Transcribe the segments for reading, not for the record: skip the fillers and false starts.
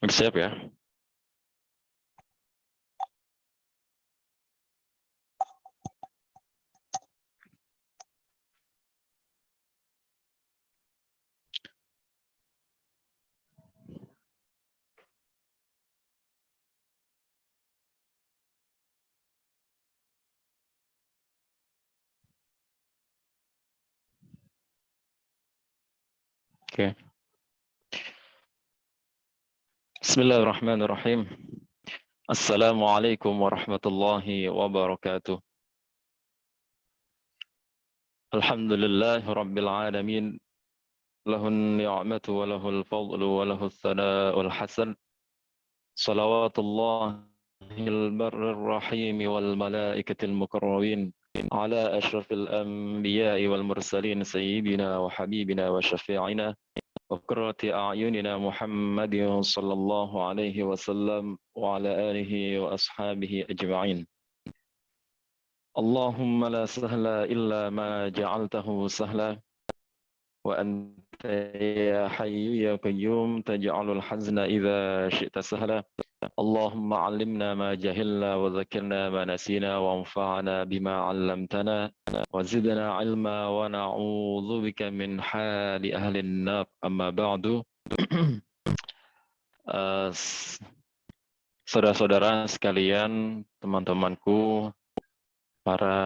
Siap ya? Oke. Bismillahirrahmanirrahim. Assalamualaikum warahmatullahi wabarakatuh. Alhamdulillahi rabbil alamin. Lahun ni'matu wa lahul fadlu wa lahul thana'ul hasan. Salawatullahil barrir rahim wal malaikatil mukarrabin. Ala ashrafil anbiya'i wal mursalin sayyidina wa habibina wa syafi'ina. وقرة أعيننا محمد صلى الله عليه وسلم وعلى آله وأصحابه أجمعين. اللهم لا سهل إلا ما جعلته سهلا وأنت يا حي يا قيوم تجعل الحزن إذا شئت سهلا. اللهم علمنا ما جهلنا وذكرنا ما نسينا وانفعنا بما علمتنا وزدنا علما ونعوذ بك من حال أهل النار. أما بعد. Saudara-saudara sekalian, teman-temanku, para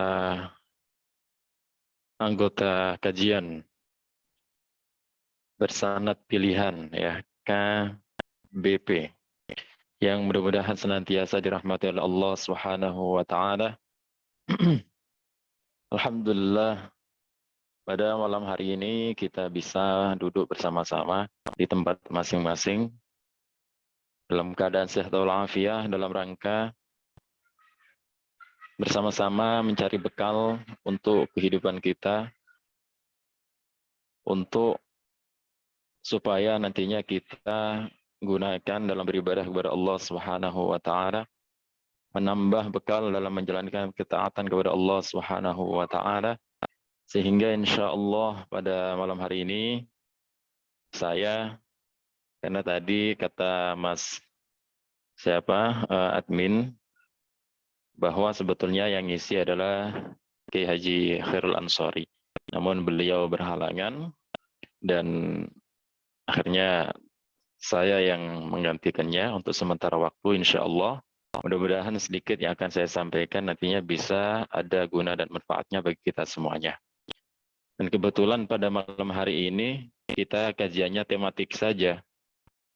anggota kajian bersanad pilihan ya KBP yang mudah-mudahan senantiasa dirahmati oleh Allah Subhanahu wa taala. Alhamdulillah, pada malam hari ini kita bisa duduk bersama-sama di tempat masing-masing dalam keadaan sehat walafiat dalam rangka bersama-sama mencari bekal untuk kehidupan kita, untuk supaya nantinya kita gunakan dalam beribadah kepada Allah Subhanahu wa taala, menambah bekal dalam menjalankan ketaatan kepada Allah Subhanahu wa taala, sehingga insya Allah pada malam hari ini saya, karena tadi kata Mas admin, bahwa sebetulnya yang ngisi adalah Kiai Haji Khairul Ansori, namun beliau berhalangan dan akhirnya saya yang menggantikannya untuk sementara waktu, insya Allah. Mudah-mudahan sedikit yang akan saya sampaikan nantinya bisa ada guna dan manfaatnya bagi kita semuanya. Dan kebetulan pada malam hari ini kita kajiannya tematik saja.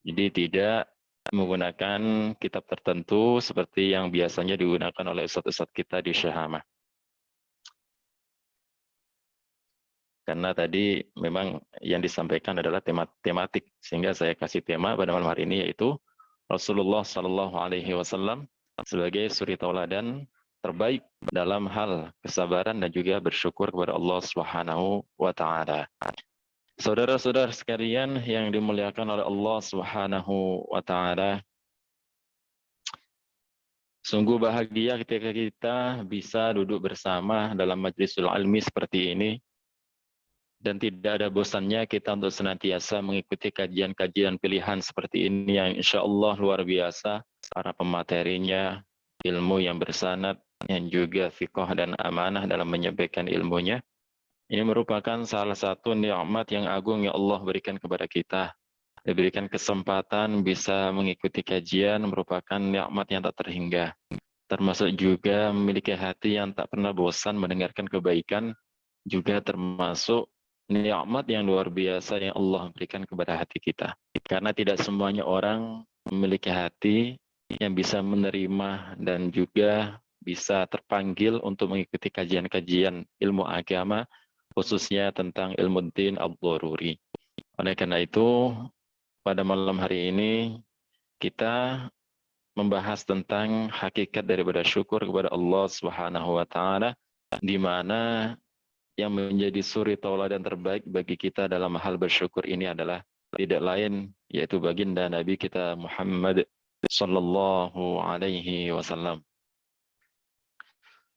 Jadi tidak menggunakan kitab tertentu seperti yang biasanya digunakan oleh ustadz-ustadz kita di Syahama. Karena tadi memang yang disampaikan adalah tematik, sehingga saya kasih tema pada malam hari ini yaitu Rasulullah Shallallahu Alaihi Wasallam sebagai suri tauladan terbaik dalam hal kesabaran dan juga bersyukur kepada Allah Subhanahu wa taala. Saudara-saudara sekalian yang dimuliakan oleh Allah Subhanahu wa taala, sungguh bahagia ketika kita bisa duduk bersama dalam majlisul ilmi seperti ini. Dan tidak ada bosannya kita untuk senantiasa mengikuti kajian-kajian pilihan seperti ini yang insya Allah luar biasa. Para pematerinya, ilmu yang bersanad, yang juga fiqh dan amanah dalam menyampaikan ilmunya. Ini merupakan salah satu nikmat yang agung yang Allah berikan kepada kita. Diberikan kesempatan bisa mengikuti kajian merupakan nikmat yang tak terhingga. Termasuk juga memiliki hati yang tak pernah bosan mendengarkan kebaikan, juga termasuk nikmat yang luar biasa yang Allah berikan kepada hati kita. Karena tidak semuanya orang memiliki hati yang bisa menerima dan juga bisa terpanggil untuk mengikuti kajian-kajian ilmu agama, khususnya tentang ilmu din al-dharuri. Oleh karena itu, pada malam hari ini kita membahas tentang hakikat daripada syukur kepada Allah Subhanahu wa taala, di mana yang menjadi suri tauladan terbaik bagi kita dalam hal bersyukur ini adalah tidak lain yaitu baginda Nabi kita Muhammad sallallahu alaihi wasallam.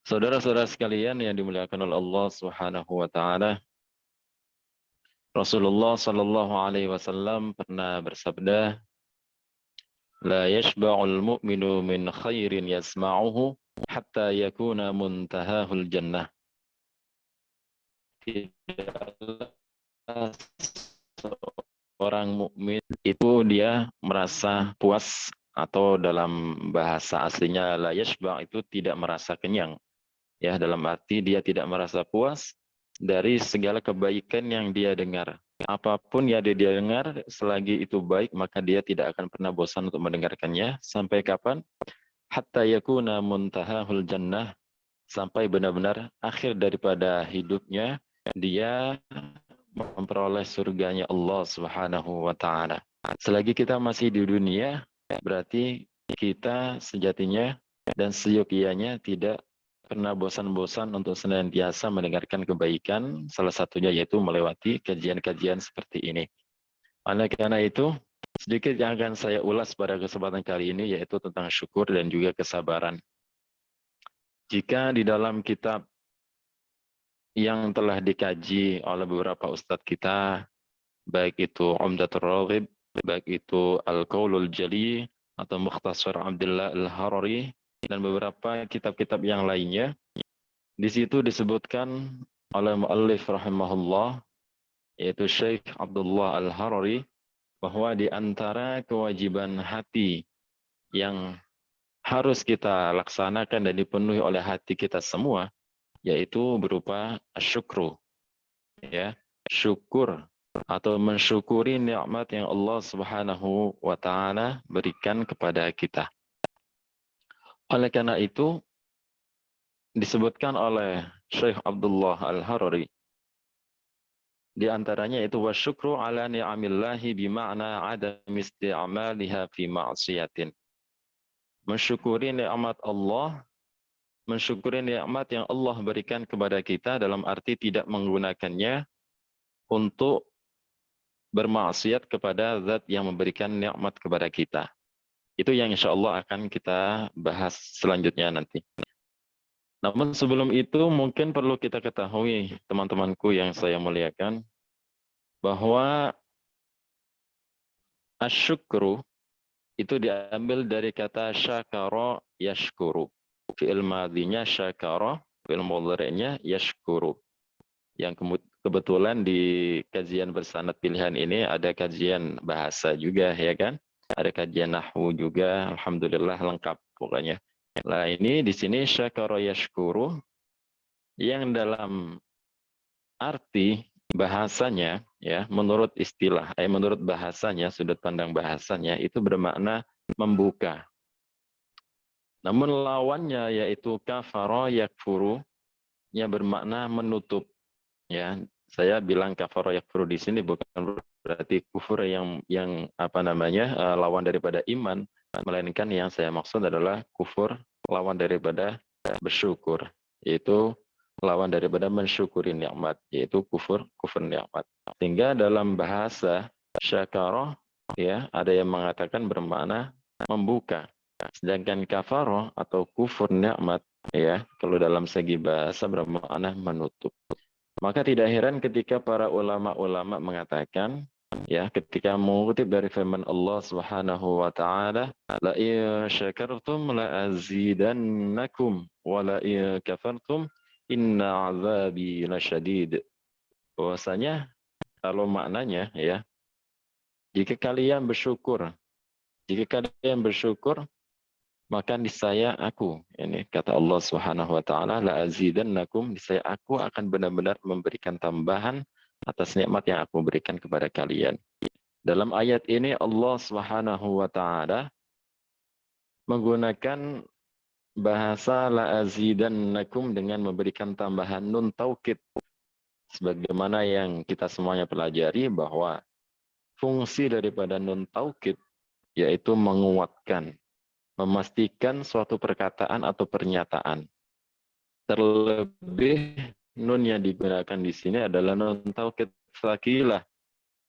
Saudara-saudara sekalian yang dimuliakan oleh Allah Subhanahu wa taala, Rasulullah sallallahu alaihi wasallam pernah bersabda, La yashba'ul mu'minu min khairin yasma'uhu hatta yakuna muntahahul jannah. Tidaklah seorang mukmin itu dia merasa puas, atau dalam bahasa aslinya la yashba' itu tidak merasa kenyang. Ya, dalam arti dia tidak merasa puas dari segala kebaikan yang dia dengar. Apapun yang dia dengar, selagi itu baik, maka dia tidak akan pernah bosan untuk mendengarkannya. Sampai kapan? Hatta yakuna muntahahul jannah, sampai benar-benar akhir daripada hidupnya dia memperoleh surganya Allah Subhanahu wa taala. Selagi kita masih di dunia, berarti kita sejatinya dan seyogianya tidak pernah bosan-bosan untuk senantiasa mendengarkan kebaikan, salah satunya yaitu melewati kajian-kajian seperti ini. Oleh karena itu, sedikit yang akan saya ulas pada kesempatan kali ini yaitu tentang syukur dan juga kesabaran. Jika di dalam kitab yang telah dikaji oleh beberapa ustadz kita, baik itu Umdatul Raghib, baik itu Al-Qaulul Jali, atau Mukhtasar Abdullah Al-Harari, dan beberapa kitab-kitab yang lainnya, di situ disebutkan oleh muallif rahimahullah, yaitu Syekh Abdullah Al-Harari, bahwa di antara kewajiban hati yang harus kita laksanakan dan dipenuhi oleh hati kita semua, yaitu berupa syukru, ya, syukur atau mensyukuri nikmat yang Allah Subhanahu wa taala berikan kepada kita. Oleh karena itu disebutkan oleh Syekh Abdullah Al-Harari, di antaranya itu wasyukru ala ni'amillahi bima'na adam isti'maliha fi ma'siyatin. Mensyukuri nikmat Allah, mensyukuri nikmat yang Allah berikan kepada kita dalam arti tidak menggunakannya untuk bermaksiat kepada zat yang memberikan nikmat kepada kita. Itu yang insya Allah akan kita bahas selanjutnya nanti. Namun sebelum itu mungkin perlu kita ketahui, teman-temanku yang saya muliakan, bahwa asyukru itu diambil dari kata syakara yashkuru. Fi'il madhinya syakara, fi'il mudhari'nya yashkuru. Yang kebetulan di kajian bersanad pilihan ini ada kajian bahasa juga, ya kan? Ada kajian nahwu juga, alhamdulillah lengkap pokoknya. Nah, ini di sini syakara yashkuru yang dalam arti bahasanya, ya, menurut istilah, menurut bahasanya, sudut pandang bahasanya itu bermakna membuka. Namun lawannya yaitu kafara yakfuru, yang bermakna menutup. Ya, saya bilang kafara yakfuru di sini bukan berarti kufur yang apa namanya lawan daripada iman, melainkan yang saya maksud adalah kufur lawan daripada bersyukur, yaitu lawan daripada mensyukuri nikmat, yaitu kufur nikmat. Sehingga dalam bahasa syakara, ya, ada yang mengatakan bermakna membuka. Sedangkan kafara atau kufur nikmat, ya, kalau dalam segi bahasa bermakna menutup. Maka tidak heran ketika para ulama-ulama mengatakan, ya, ketika mengutip dari firman Allah Subhanahu wa taala, la in syakartum la azidannakum wa la in kafartum inna azabi lasyadid. Bahwasanya kalau maknanya, ya, jika kalian bersyukur, maka niscaya aku, ini kata Allah Subhanahu wa taala, la azidannakum, niscaya aku akan benar-benar memberikan tambahan atas nikmat yang aku berikan kepada kalian. Dalam ayat ini Allah Subhanahu wa taala menggunakan bahasa la azidannakum dengan memberikan tambahan nun taukid. Sebagaimana yang kita semuanya pelajari bahwa fungsi daripada nun taukid yaitu menguatkan, memastikan suatu perkataan atau pernyataan. Terlebih nun yang digunakan di sini adalah nun taukid tsaqilah.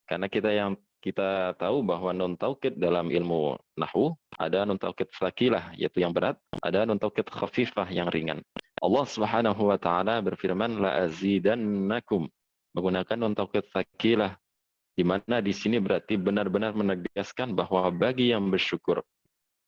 Karena kita tahu bahwa nun taukid dalam ilmu nahwu ada nun taukid tsaqilah yaitu yang berat, ada nun taukid khafifah yang ringan. Allah Subhanahu wa taala berfirman la azidannakum menggunakan nun taukid tsaqilah, di mana di sini berarti benar-benar menegaskan bahwa bagi yang bersyukur,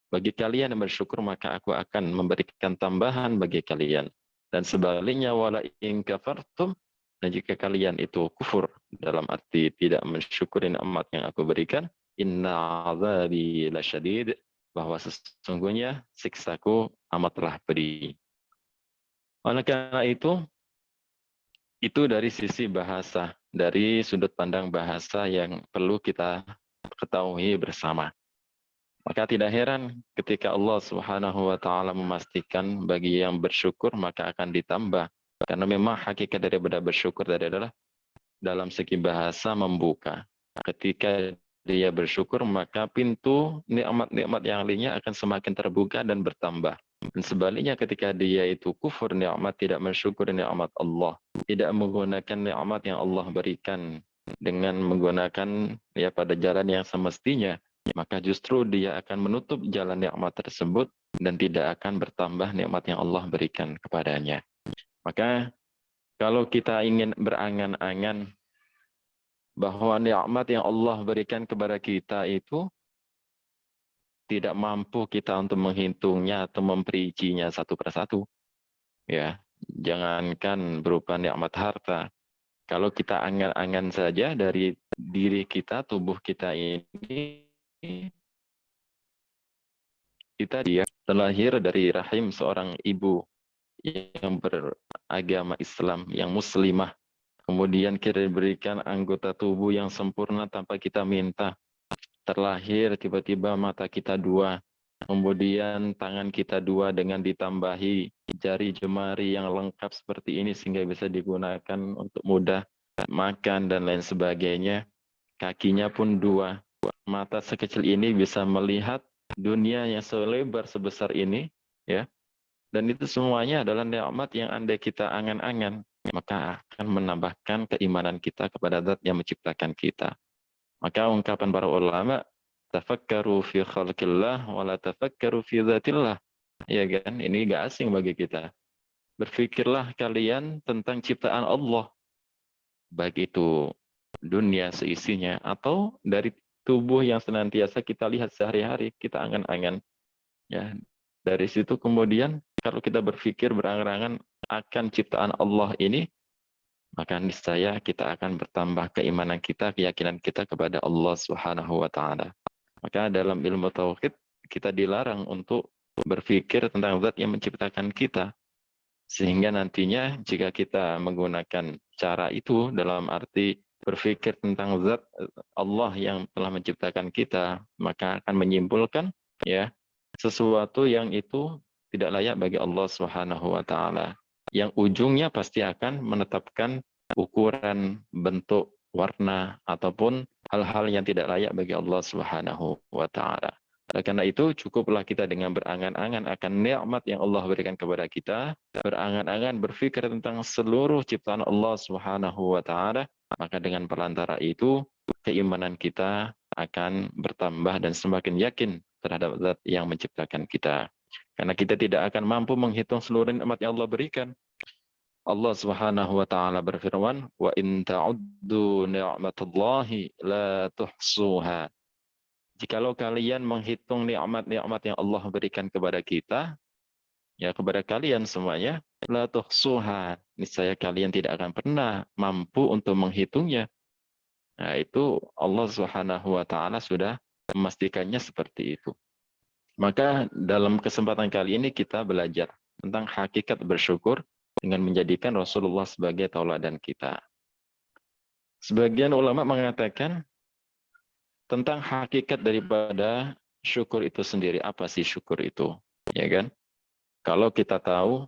Bagi kalian yang bersyukur, maka aku akan memberikan tambahan bagi kalian. Dan sebaliknya, wala in kafartum, dan jika kalian itu kufur, dalam arti tidak mensyukuri nikmat yang aku berikan, inna azabi lasyadid, bahwa sesungguhnya siksaku amatlah pedih. Oleh karena itu dari sisi bahasa, dari sudut pandang bahasa yang perlu kita ketahui bersama. Maka tidak heran ketika Allah Subhanahu wa taala memastikan bagi yang bersyukur maka akan ditambah. Karena memang hakikat daripada bersyukur adalah dalam segi bahasa membuka. Ketika dia bersyukur maka pintu nikmat-nikmat yang lainnya akan semakin terbuka dan bertambah. Dan sebaliknya ketika dia itu kufur nikmat, tidak mensyukuri nikmat Allah, tidak menggunakan nikmat yang Allah berikan dengan menggunakan ya pada jalan yang semestinya, maka justru dia akan menutup jalan nikmat tersebut dan tidak akan bertambah nikmat yang Allah berikan kepadanya. Maka kalau kita ingin berangan-angan bahwa nikmat yang Allah berikan kepada kita itu tidak mampu kita untuk menghitungnya atau memperincinya satu persatu, ya, jangankan berupa nikmat harta. Kalau kita angan-angan saja dari diri kita, tubuh kita ini, kita dia terlahir dari rahim seorang ibu yang beragama Islam, yang muslimah. Kemudian kita diberikan anggota tubuh yang sempurna tanpa kita minta. Terlahir tiba-tiba mata kita dua, kemudian tangan kita dua dengan ditambahi jari jemari yang lengkap seperti ini sehingga bisa digunakan untuk mudah makan dan lain sebagainya. Kakinya pun dua, mata sekecil ini bisa melihat dunia yang selebar sebesar ini, ya. Dan itu semuanya adalah nikmat yang andai kita angan-angan, maka akan menambahkan keimanan kita kepada Zat yang menciptakan kita. Maka ungkapan para ulama, tafakkaru fi khalqillah wa la tafakkaru fi dzatillah. Ya kan? Ini enggak asing bagi kita. Berfikirlah kalian tentang ciptaan Allah, baik itu dunia seisinya atau dari tubuh yang senantiasa kita lihat sehari-hari, kita angan-angan. Ya, dari situ kemudian kalau kita berpikir berangan-angan akan ciptaan Allah ini, maka niscaya kita akan bertambah keimanan kita, keyakinan kita kepada Allah Subhanahu wa taala. Maka dalam ilmu tauhid kita dilarang untuk berpikir tentang zat yang menciptakan kita. Sehingga nantinya jika kita menggunakan cara itu dalam arti berpikir tentang zat Allah yang telah menciptakan kita, maka akan menyimpulkan ya sesuatu yang itu tidak layak bagi Allah Subhanahu wa taala. Yang ujungnya pasti akan menetapkan ukuran, bentuk, warna ataupun hal-hal yang tidak layak bagi Allah Subhanahu wa taala. Karena itu cukuplah kita dengan berangan-angan akan nikmat yang Allah berikan kepada kita, berangan-angan berpikir tentang seluruh ciptaan Allah Subhanahu wa taala, maka dengan perantara itu keimanan kita akan bertambah dan semakin yakin terhadap Zat yang menciptakan kita. Karena kita tidak akan mampu menghitung seluruh nikmat yang Allah berikan. Allah Subhanahu wa taala berfirman, "Wa in ta'uddu ni'matallahi la tuhsuha." Jikalau kalian menghitung nikmat-nikmat yang Allah berikan kepada kita, ya kepada kalian semuanya, la tuhsuha, niscaya kalian tidak akan pernah mampu untuk menghitungnya. Nah, itu Allah Subhanahu wa taala sudah memastikannya seperti itu. Maka dalam kesempatan kali ini kita belajar tentang hakikat bersyukur dengan menjadikan Rasulullah sebagai tauladan kita. Sebagian ulama mengatakan tentang hakikat daripada syukur itu sendiri. Apa sih syukur itu? Ya kan? Kalau kita tahu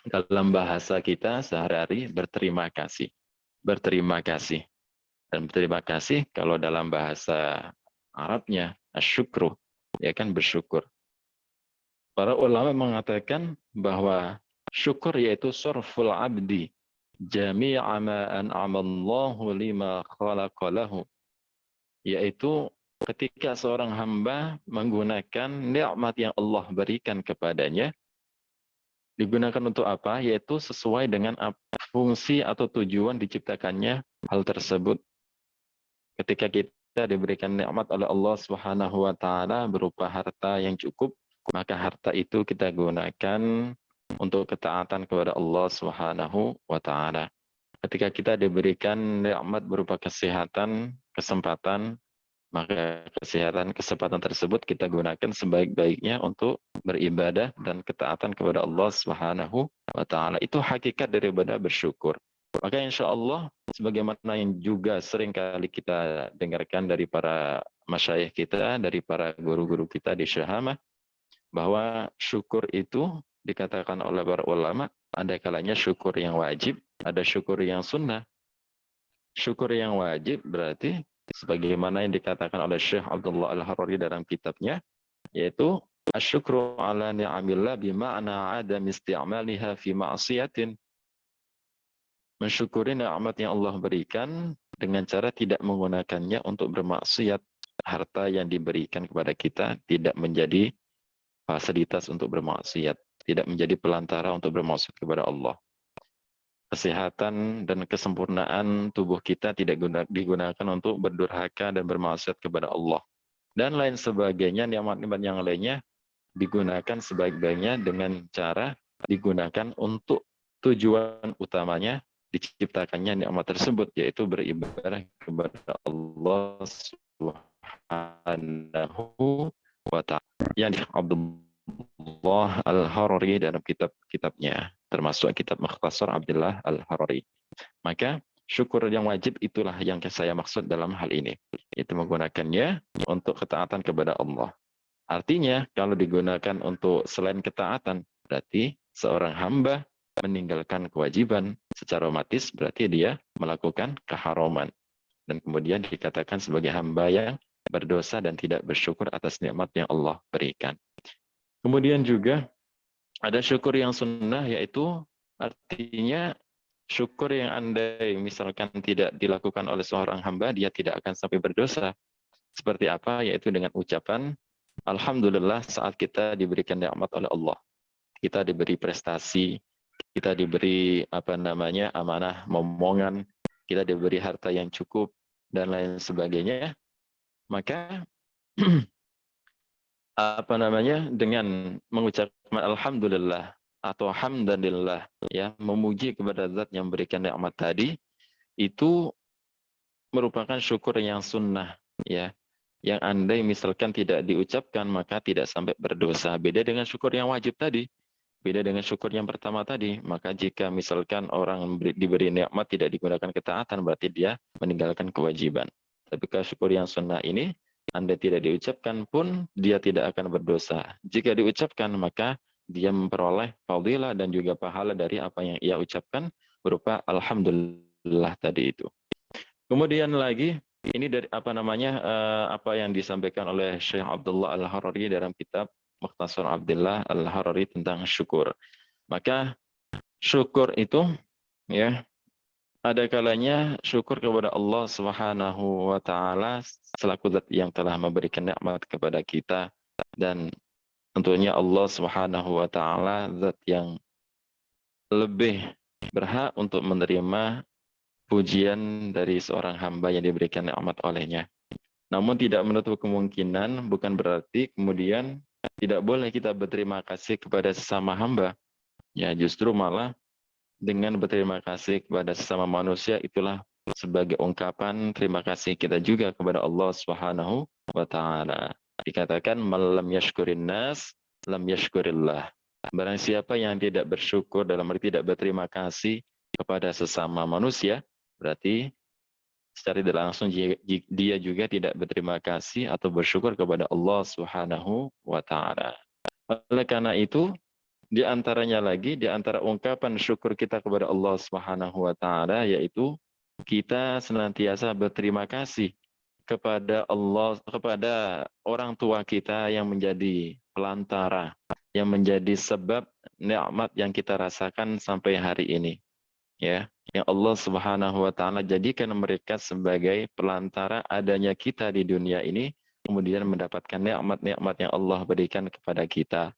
dalam bahasa kita sehari-hari berterima kasih. Berterima kasih. Dan berterima kasih kalau dalam bahasa Arabnya asyukru, ya kan bersyukur. Para ulama mengatakan bahwa syukur yaitu surful abdi jami'a ma an'amallahu lima khalaqalahu, yaitu ketika seorang hamba menggunakan nikmat yang Allah berikan kepadanya, digunakan untuk apa? Yaitu sesuai dengan fungsi atau tujuan diciptakannya hal tersebut. Ketika kita kita diberikan nikmat oleh Allah Subhanahu wa taala berupa harta yang cukup, maka harta itu kita gunakan untuk ketaatan kepada Allah Subhanahu wa taala. Ketika kita diberikan nikmat berupa kesehatan, kesempatan, maka kesempatan tersebut kita gunakan sebaik-baiknya untuk beribadah dan ketaatan kepada Allah Subhanahu wa taala. Itu hakikat daripada bersyukur. Maka insya Allah, sebagaimana yang juga sering kali kita dengarkan dari para masyayikh kita, dari para guru-guru kita di Syahamah, bahwa syukur itu dikatakan oleh para ulama, ada kalanya syukur yang wajib, ada syukur yang sunnah. Syukur yang wajib berarti sebagaimana yang dikatakan oleh Syekh Abdullah Al-Harari dalam kitabnya, yaitu asyukru ala ni'amillah bima'na adam isti'maliha fi ma'asiyatin. Mensyukuri nikmat yang Allah berikan dengan cara tidak menggunakannya untuk bermaksiat. Harta yang diberikan kepada kita tidak menjadi fasilitas untuk bermaksiat, tidak menjadi pelantara untuk bermaksiat kepada Allah. Kesehatan dan kesempurnaan tubuh kita tidak digunakan untuk berdurhaka dan bermaksiat kepada Allah. Dan lain sebagainya, nikmat-nikmat yang lainnya digunakan sebaik-baiknya dengan cara digunakan untuk tujuan utamanya diciptakannya nikmat tersebut, yaitu beribadah kepada Allah Subhanahu wa ta'ala. Yang Abdullah Al-Harari dalam kitab-kitabnya, termasuk kitab Mukhtasar Abdullah Al-Harari. Maka syukur yang wajib itulah yang saya maksud dalam hal ini. Itu menggunakannya untuk ketaatan kepada Allah. Artinya kalau digunakan untuk selain ketaatan, berarti seorang hamba meninggalkan kewajiban secara otomatis, berarti dia melakukan keharaman. Dan kemudian dikatakan sebagai hamba yang berdosa dan tidak bersyukur atas nikmat yang Allah berikan. Kemudian juga ada syukur yang sunnah, yaitu artinya syukur yang andai misalkan tidak dilakukan oleh seorang hamba, dia tidak akan sampai berdosa. Seperti apa? Yaitu dengan ucapan alhamdulillah saat kita diberikan nikmat oleh Allah. Kita diberi prestasi, kita diberi amanah momongan, kita diberi harta yang cukup dan lain sebagainya. Maka dengan mengucapkan alhamdulillah atau hamdanillah, ya, memuji kepada zat yang memberikan nikmat tadi, itu merupakan syukur yang sunnah, ya, yang andai misalkan tidak diucapkan maka tidak sampai berdosa. Beda dengan syukur yang wajib tadi, beda dengan syukur yang pertama tadi. Maka jika misalkan orang diberi nikmat tidak digunakan ketaatan, berarti dia meninggalkan kewajiban. Tapi kalau syukur yang sunnah ini, andai tidak diucapkan pun dia tidak akan berdosa. Jika diucapkan maka dia memperoleh fadilah dan juga pahala dari apa yang ia ucapkan berupa alhamdulillah tadi itu. Kemudian lagi, ini dari apa yang disampaikan oleh Syekh Abdullah Al-Harari dalam kitab Mukhtasar Abdullah Al-Harari tentang syukur. Maka syukur itu, ya, ada kalanya syukur kepada Allah Subhanahu wa taala selaku zat yang telah memberikan nikmat kepada kita, dan tentunya Allah Subhanahu wa taala zat yang lebih berhak untuk menerima pujian dari seorang hamba yang diberikan nikmat olehnya. Namun tidak menutup kemungkinan, bukan berarti kemudian tidak boleh kita berterima kasih kepada sesama hamba. Ya, justru malah dengan berterima kasih kepada sesama manusia itulah sebagai ungkapan terima kasih kita juga kepada Allah Subhanahu wa taala. Dikatakan malam yashkurin nas lam yashkurillah. Barang siapa yang tidak bersyukur, dalam arti tidak berterima kasih kepada sesama manusia, berarti secara tidak langsung dia juga tidak berterima kasih atau bersyukur kepada Allah Subhanahu wa taala. Oleh karena itu, di antaranya lagi, di antara ungkapan syukur kita kepada Allah Subhanahu wa taala, yaitu kita senantiasa berterima kasih kepada Allah, kepada orang tua kita yang menjadi pelantara, yang menjadi sebab nikmat yang kita rasakan sampai hari ini. Ya, yang Allah Subhanahu wa taala jadikan mereka sebagai pelantara adanya kita di dunia ini, kemudian mendapatkan nikmat-nikmat yang Allah berikan kepada kita.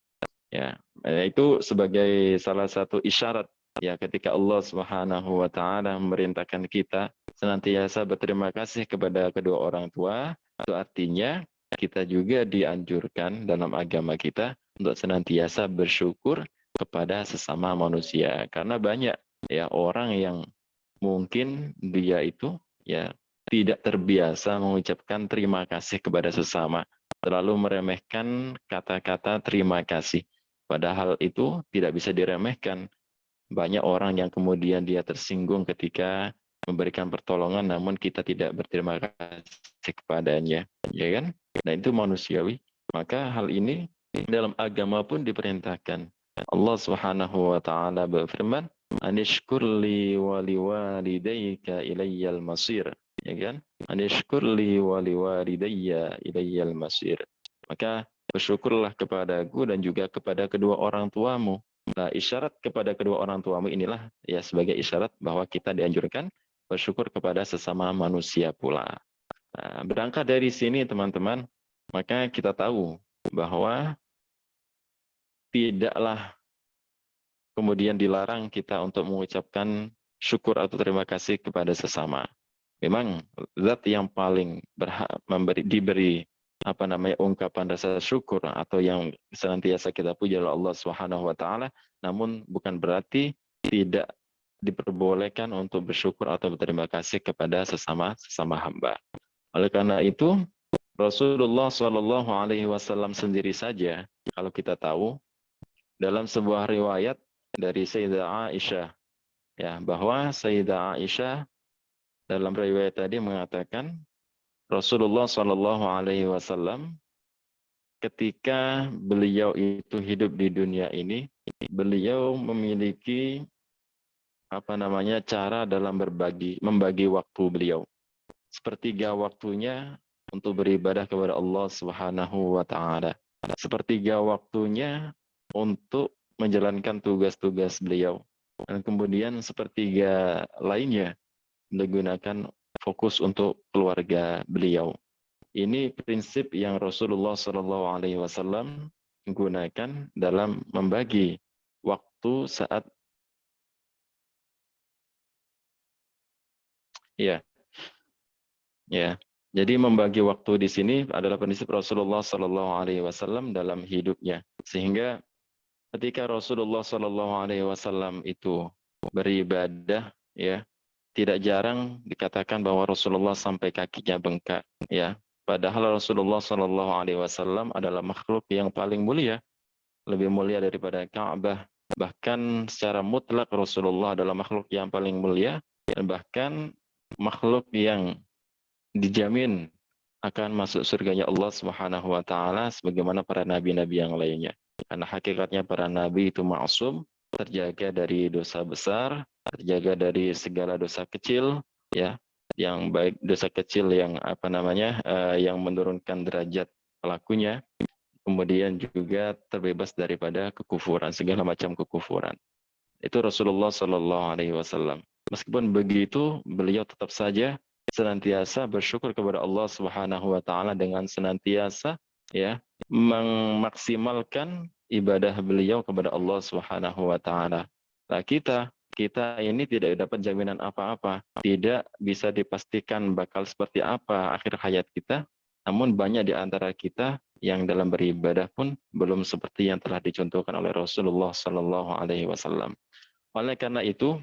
Ya, itu sebagai salah satu isyarat, ya, ketika Allah Subhanahu wa taala memerintahkan kita senantiasa berterima kasih kepada kedua orang tua, itu artinya kita juga dianjurkan dalam agama kita untuk senantiasa bersyukur kepada sesama manusia. Karena banyak ya orang yang mungkin dia itu ya tidak terbiasa mengucapkan terima kasih kepada sesama, terlalu meremehkan kata-kata terima kasih. Padahal itu tidak bisa diremehkan. Banyak orang yang kemudian dia tersinggung ketika memberikan pertolongan, namun kita tidak berterima kasih kepadanya, ya kan? Nah itu manusiawi. Maka hal ini dalam agama pun diperintahkan. Allah Subhanahu wa taala berfirman, "Anishkurli wa liwalidayka ilayyal masir." Ya kan? "Anishkurli wa liwalidayya ilayyal masir." Maka bersyukurlah kepadaku dan juga kepada kedua orang tuamu. Nah, isyarat kepada kedua orang tuamu inilah ya sebagai isyarat bahwa kita dianjurkan bersyukur kepada sesama manusia pula. Nah, berangkat dari sini teman-teman, maka kita tahu bahwa tidaklah kemudian dilarang kita untuk mengucapkan syukur atau terima kasih kepada sesama. Memang zat yang paling berhak diberi ungkapan rasa syukur atau yang senantiasa kita puji adalah Allah Subhanahu wa taala, namun bukan berarti tidak diperbolehkan untuk bersyukur atau berterima kasih kepada sesama hamba. Oleh karena itu, Rasulullah Shallallahu alaihi wasallam sendiri saja kalau kita tahu dalam sebuah riwayat dari Sayyidah Aisyah ya bahwa Sayyidah Aisyah dalam riwayat tadi mengatakan Rasulullah Shallallahu Alaihi Wasallam ketika beliau itu hidup di dunia ini, beliau memiliki cara dalam membagi waktu beliau. Sepertiga waktunya untuk beribadah kepada Allah Subhanahu wa taala. Sepertiga waktunya untuk menjalankan tugas-tugas beliau. Dan kemudian sepertiga lainnya digunakan fokus untuk keluarga beliau. Ini prinsip yang Rasulullah SAW gunakan dalam membagi waktu saat ya. Jadi membagi waktu di sini adalah prinsip Rasulullah SAW dalam hidupnya. Sehingga ketika Rasulullah SAW itu beribadah, ya, tidak jarang dikatakan bahwa Rasulullah sampai kakinya bengkak, ya. Padahal Rasulullah SAW adalah makhluk yang paling mulia, lebih mulia daripada Ka'bah. Bahkan secara mutlak Rasulullah adalah makhluk yang paling mulia, dan bahkan makhluk yang dijamin akan masuk surganya Allah Subhanahu wa taala sebagaimana para nabi-nabi yang lainnya. Karena hakikatnya para nabi itu maksum, terjaga dari dosa besar, terjaga dari segala dosa kecil, ya, yang baik dosa kecil yang yang menurunkan derajat pelakunya, kemudian juga terbebas daripada kekufuran, segala macam kekufuran. Itu Rasulullah Shallallahu Alaihi Wasallam. Meskipun begitu, beliau tetap saja senantiasa bersyukur kepada Allah Subhanahu Wa Taala dengan senantiasa ya memaksimalkan ibadah beliau kepada Allah Subhanahu Wa Taala. Nah, kita ini tidak dapat jaminan apa-apa, tidak bisa dipastikan bakal seperti apa akhir hayat kita, namun banyak di antara kita yang dalam beribadah pun belum seperti yang telah dicontohkan oleh Rasulullah Sallallahu Alaihi Wasallam. Oleh karena itu,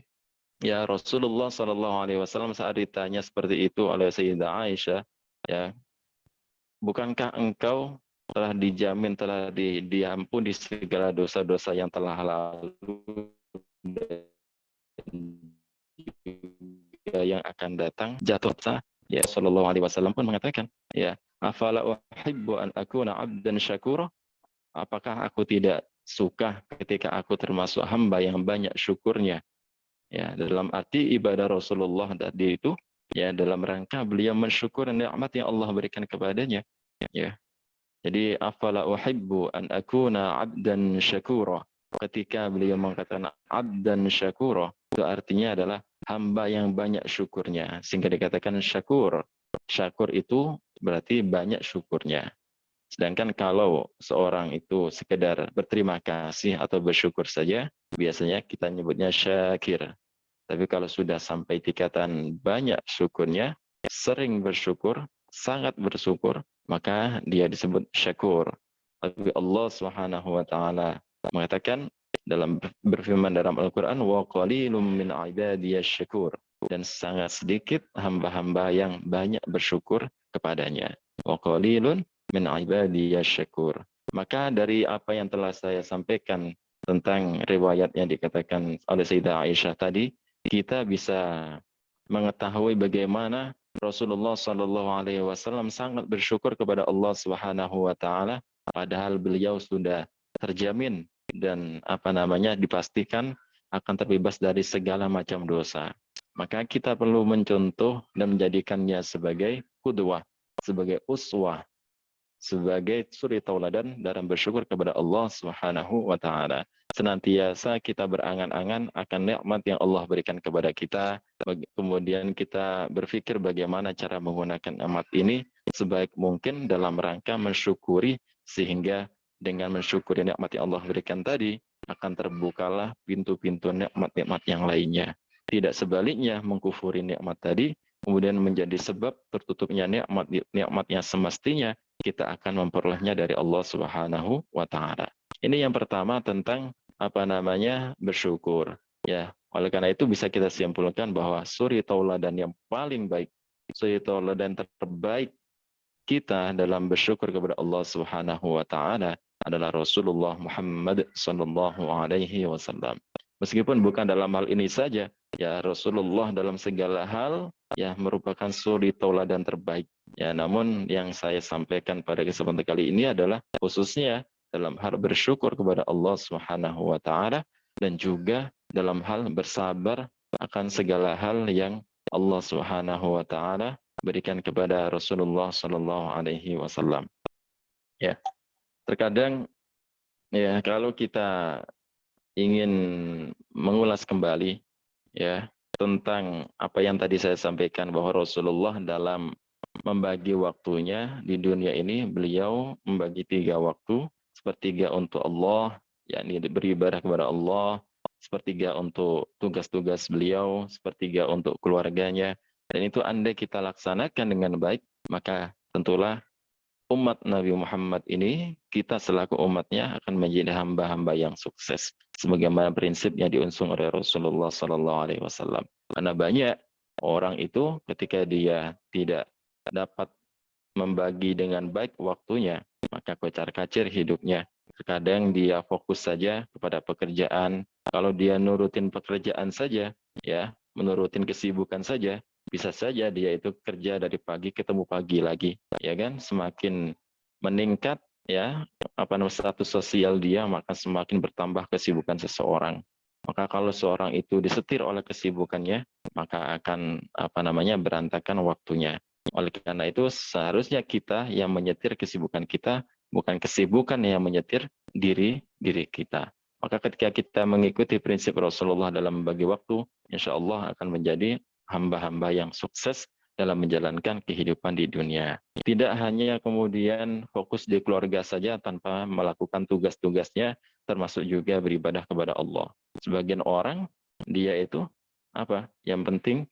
ya Rasulullah Sallallahu Alaihi Wasallam saat ditanya seperti itu oleh Sayyidah Aisyah, ya, bukankah engkau telah dijamin, telah diampuni segala dosa-dosa yang telah lalu yang akan datang, jatuh sah. Ya Sallallahu Alaihi Wasallam pun mengatakan, ya, afala uhibbu an akuna abdan syakura, apakah aku tidak suka ketika aku termasuk hamba yang banyak syukurnya. Ya, dalam arti ibadah Rasulullah tadi itu ya dalam rangka beliau mensyukur nikmat yang Allah berikan kepadanya, ya. Jadi afala uhibbu an akuna abdan syakura, ketika beliau mengatakan abdan syakura, itu artinya adalah hamba yang banyak syukurnya, sehingga dikatakan syakur. Syakur itu berarti banyak syukurnya. Sedangkan kalau seorang itu sekedar berterima kasih atau bersyukur saja, biasanya kita nyebutnya syakir. Tapi kalau sudah sampai tingkatan banyak syukurnya, sering bersyukur, sangat bersyukur, maka dia disebut syakur. Tapi Allah Subhanahu wa taala mengatakan dalam berfirman dalam Al-Qur'an, wa qalilum min ibadiyasy syakur, dan sangat sedikit hamba-hamba yang banyak bersyukur kepadanya. Wa qalilun min ibadiyasy syakur. Maka dari apa yang telah saya sampaikan tentang riwayat yang dikatakan oleh Sayyidah Aisyah tadi, kita bisa mengetahui bagaimana Rasulullah Shallallahu Alaihi Wasallam sangat bersyukur kepada Allah Subhanahu Wa Taala, padahal beliau sudah terjamin dan dipastikan akan terbebas dari segala macam dosa. Maka kita perlu mencontoh dan menjadikannya sebagai qudwah, sebagai uswah, sebagai suri tauladan dalam bersyukur kepada Allah Subhanahu wa taala. Senantiasa kita berangan-angan akan nikmat yang Allah berikan kepada kita, kemudian kita berpikir bagaimana cara menggunakan nikmat ini sebaik mungkin dalam rangka mensyukuri, sehingga dengan mensyukuri nikmat yang Allah berikan tadi akan terbukalah pintu-pintu nikmat-nikmat yang lainnya. Tidak sebaliknya mengkufuri nikmat tadi kemudian menjadi sebab tertutupnya nikmat yang semestinya kita akan memperolehnya dari Allah Subhanahu wa taala. Ini yang pertama tentang bersyukur, ya. Oleh karena itu bisa kita simpulkan bahwa suri tauladan yang paling baik, suri tauladan terbaik kita dalam bersyukur kepada Allah Subhanahu wa taala adalah Rasulullah Muhammad sallallahu alaihi wasallam. Meskipun bukan dalam hal ini saja, ya, Rasulullah dalam segala hal ya merupakan suri tauladan terbaik. Ya, namun yang saya sampaikan pada kesempatan kali ini adalah khususnya dalam hal bersyukur kepada Allah Subhanahu wa taala dan juga dalam hal bersabar akan segala hal yang Allah Subhanahu wa taala berikan kepada Rasulullah sallallahu alaihi wasallam. Ya. Terkadang ya kalau kita ingin mengulas kembali ya tentang apa yang tadi saya sampaikan, bahwa Rasulullah dalam membagi waktunya di dunia ini, beliau membagi 3 waktu, sepertiga untuk Allah, yakni beribadah kepada Allah, sepertiga untuk tugas-tugas beliau, sepertiga untuk keluarganya. Dan itu andai kita laksanakan dengan baik, maka tentulah umat Nabi Muhammad ini, kita selaku umatnya akan menjadi hamba-hamba yang sukses, sebagaimana prinsip yang diusung oleh Rasulullah SAW. Karena banyak orang itu ketika dia tidak dapat membagi dengan baik waktunya, maka kocar-kacir hidupnya. Terkadang dia fokus saja kepada pekerjaan. Kalau dia nurutin pekerjaan saja, ya, menurutin kesibukan saja, bisa saja dia itu kerja dari pagi ketemu pagi lagi, ya kan? Semakin meningkat ya status sosial dia, maka semakin bertambah kesibukan seseorang. Maka kalau seorang itu disetir oleh kesibukannya, maka akan berantakan waktunya. Oleh karena itu seharusnya kita yang menyetir kesibukan kita, bukan kesibukan yang menyetir diri kita. Maka ketika kita mengikuti prinsip Rasulullah dalam membagi waktu, insya Allah akan menjadi hamba-hamba yang sukses dalam menjalankan kehidupan di dunia. Tidak hanya kemudian fokus di keluarga saja tanpa melakukan tugas-tugasnya, termasuk juga beribadah kepada Allah. Sebagian orang, dia itu yang penting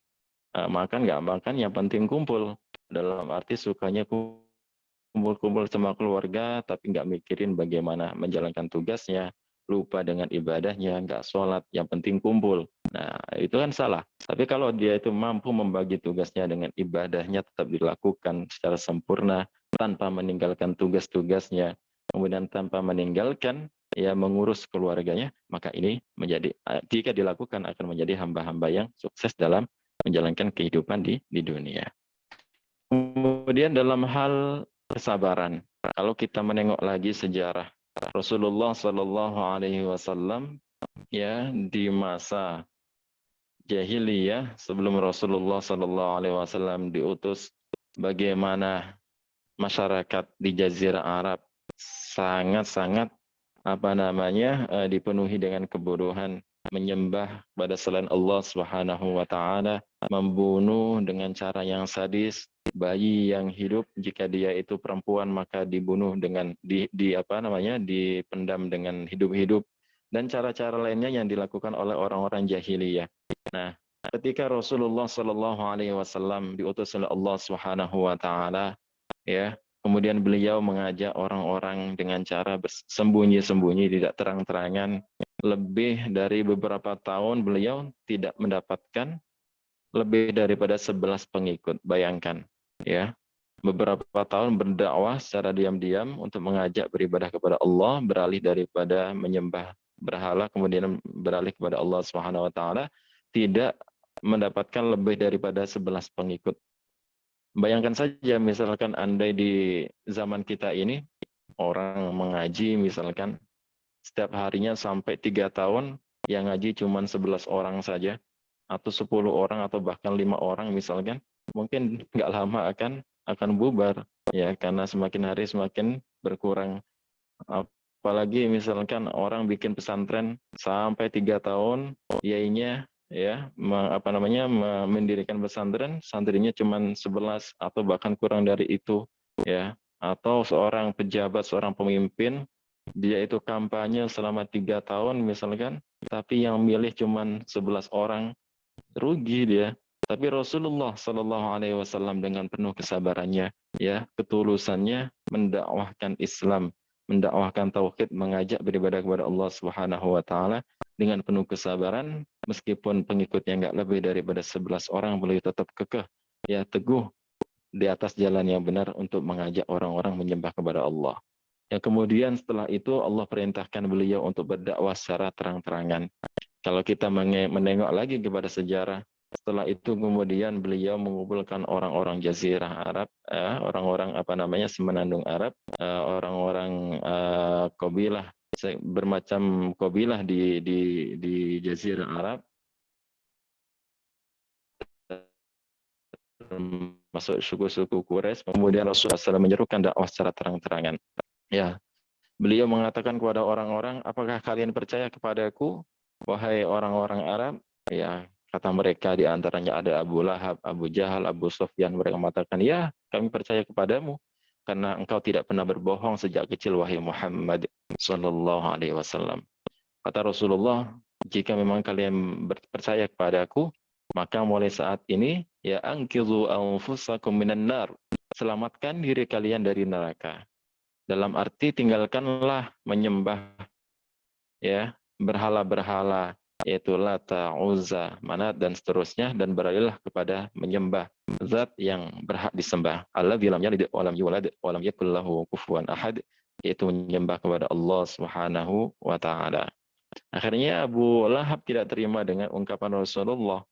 makan nggak makan, yang penting kumpul. Dalam arti sukanya kumpul-kumpul sama keluarga, tapi nggak mikirin bagaimana menjalankan tugasnya, lupa dengan ibadahnya, nggak sholat, yang penting kumpul. Nah, itu kan salah. Tapi kalau dia itu mampu membagi tugasnya dengan ibadahnya tetap dilakukan secara sempurna, tanpa meninggalkan tugas-tugasnya, kemudian tanpa meninggalkan mengurus keluarganya, maka ini jika dilakukan akan menjadi hamba-hamba yang sukses dalam menjalankan kehidupan di dunia. Kemudian dalam hal kesabaran, kalau kita menengok lagi sejarah Rasulullah Shallallahu Alaihi Wasallam ya di masa jahiliyah sebelum Rasulullah Shallallahu Alaihi Wasallam diutus, bagaimana masyarakat di Jazirah Arab sangat-sangat dipenuhi dengan kebodohan, menyembah pada selain Allah Subhanahu wa taala, membunuh dengan cara yang sadis, bayi yang hidup jika dia itu perempuan maka dibunuh dengan dipendam dengan hidup-hidup, dan cara-cara lainnya yang dilakukan oleh orang-orang jahiliyah. Nah, ketika Rasulullah Shallallahu Alaihi Wasallam diutus oleh Allah Subhanahu Wa Taala, ya, kemudian beliau mengajak orang-orang dengan cara sembunyi-sembunyi, tidak terang-terangan. Lebih dari beberapa tahun beliau tidak mendapatkan lebih daripada 11 pengikut. Bayangkan, ya, beberapa tahun berdakwah secara diam-diam untuk mengajak beribadah kepada Allah, beralih daripada menyembah berhala, kemudian beralih kepada Allah Subhanahu Wa Taala, tidak mendapatkan lebih daripada 11 pengikut. Bayangkan saja misalkan andai di zaman kita ini orang mengaji misalkan setiap harinya sampai 3 tahun, yang ngaji cuma 11 orang saja, atau 10 orang, atau bahkan 5 orang misalkan, mungkin nggak lama akan bubar, ya, karena semakin hari semakin berkurang. Apalagi misalkan orang bikin pesantren sampai 3 tahun, yainya ya mendirikan pesantren, santrinya cuma 11 atau bahkan kurang dari itu, ya. Atau seorang pejabat, seorang pemimpin, dia itu kampanye selama 3 tahun misalkan, tapi yang milih cuma 11 orang, rugi dia. Tapi Rasulullah Shallallahu Alaihi Wasallam dengan penuh kesabarannya, ya, ketulusannya, mendakwahkan Islam, mendakwahkan tauhid, mengajak beribadah kepada Allah Subhanahu Wa Taala dengan penuh kesabaran, meskipun pengikutnya nggak lebih daripada 11 orang, beliau tetap kekeh, ya, teguh di atas jalan yang benar untuk mengajak orang-orang menyembah kepada Allah. Yang kemudian setelah itu Allah perintahkan beliau untuk berdakwah secara terang-terangan. Kalau kita menengok lagi kepada sejarah, setelah itu kemudian beliau mengumpulkan orang-orang Jazirah Arab, orang-orang Semenandung Arab, orang-orang kabilah, bermacam kabilah di Jazirah Arab, termasuk suku-suku Quraisy. Kemudian Rasulullah SAW menyerukan dakwah secara terang-terangan. Ya, beliau mengatakan kepada orang-orang, apakah kalian percaya kepadaku, wahai orang-orang Arab? Ya, kata mereka, di antaranya ada Abu Lahab, Abu Jahal, Abu Sufyan. Mereka mengatakan, ya, kami percaya kepadamu karena engkau tidak pernah berbohong sejak kecil, wahai Muhammad Sallallahu Alaihi Wasallam. Kata Rasulullah, jika memang kalian percaya kepadaku, maka mulai saat ini, ya, anqidhu anfusakum minan nar, selamatkan diri kalian dari neraka. Dalam arti tinggalkanlah menyembah, ya, berhala-berhala, yaitu Lata, Uzza, Manat, dan seterusnya, dan beralihlah kepada menyembah zat yang berhak disembah. Alladzi lam yalid wa lam yulad wa lam yakul lahu kufuwan ahad, yaitu menyembah kepada Allah Subhanahu wa taala. Akhirnya Abu Lahab tidak terima dengan ungkapan Rasulullah.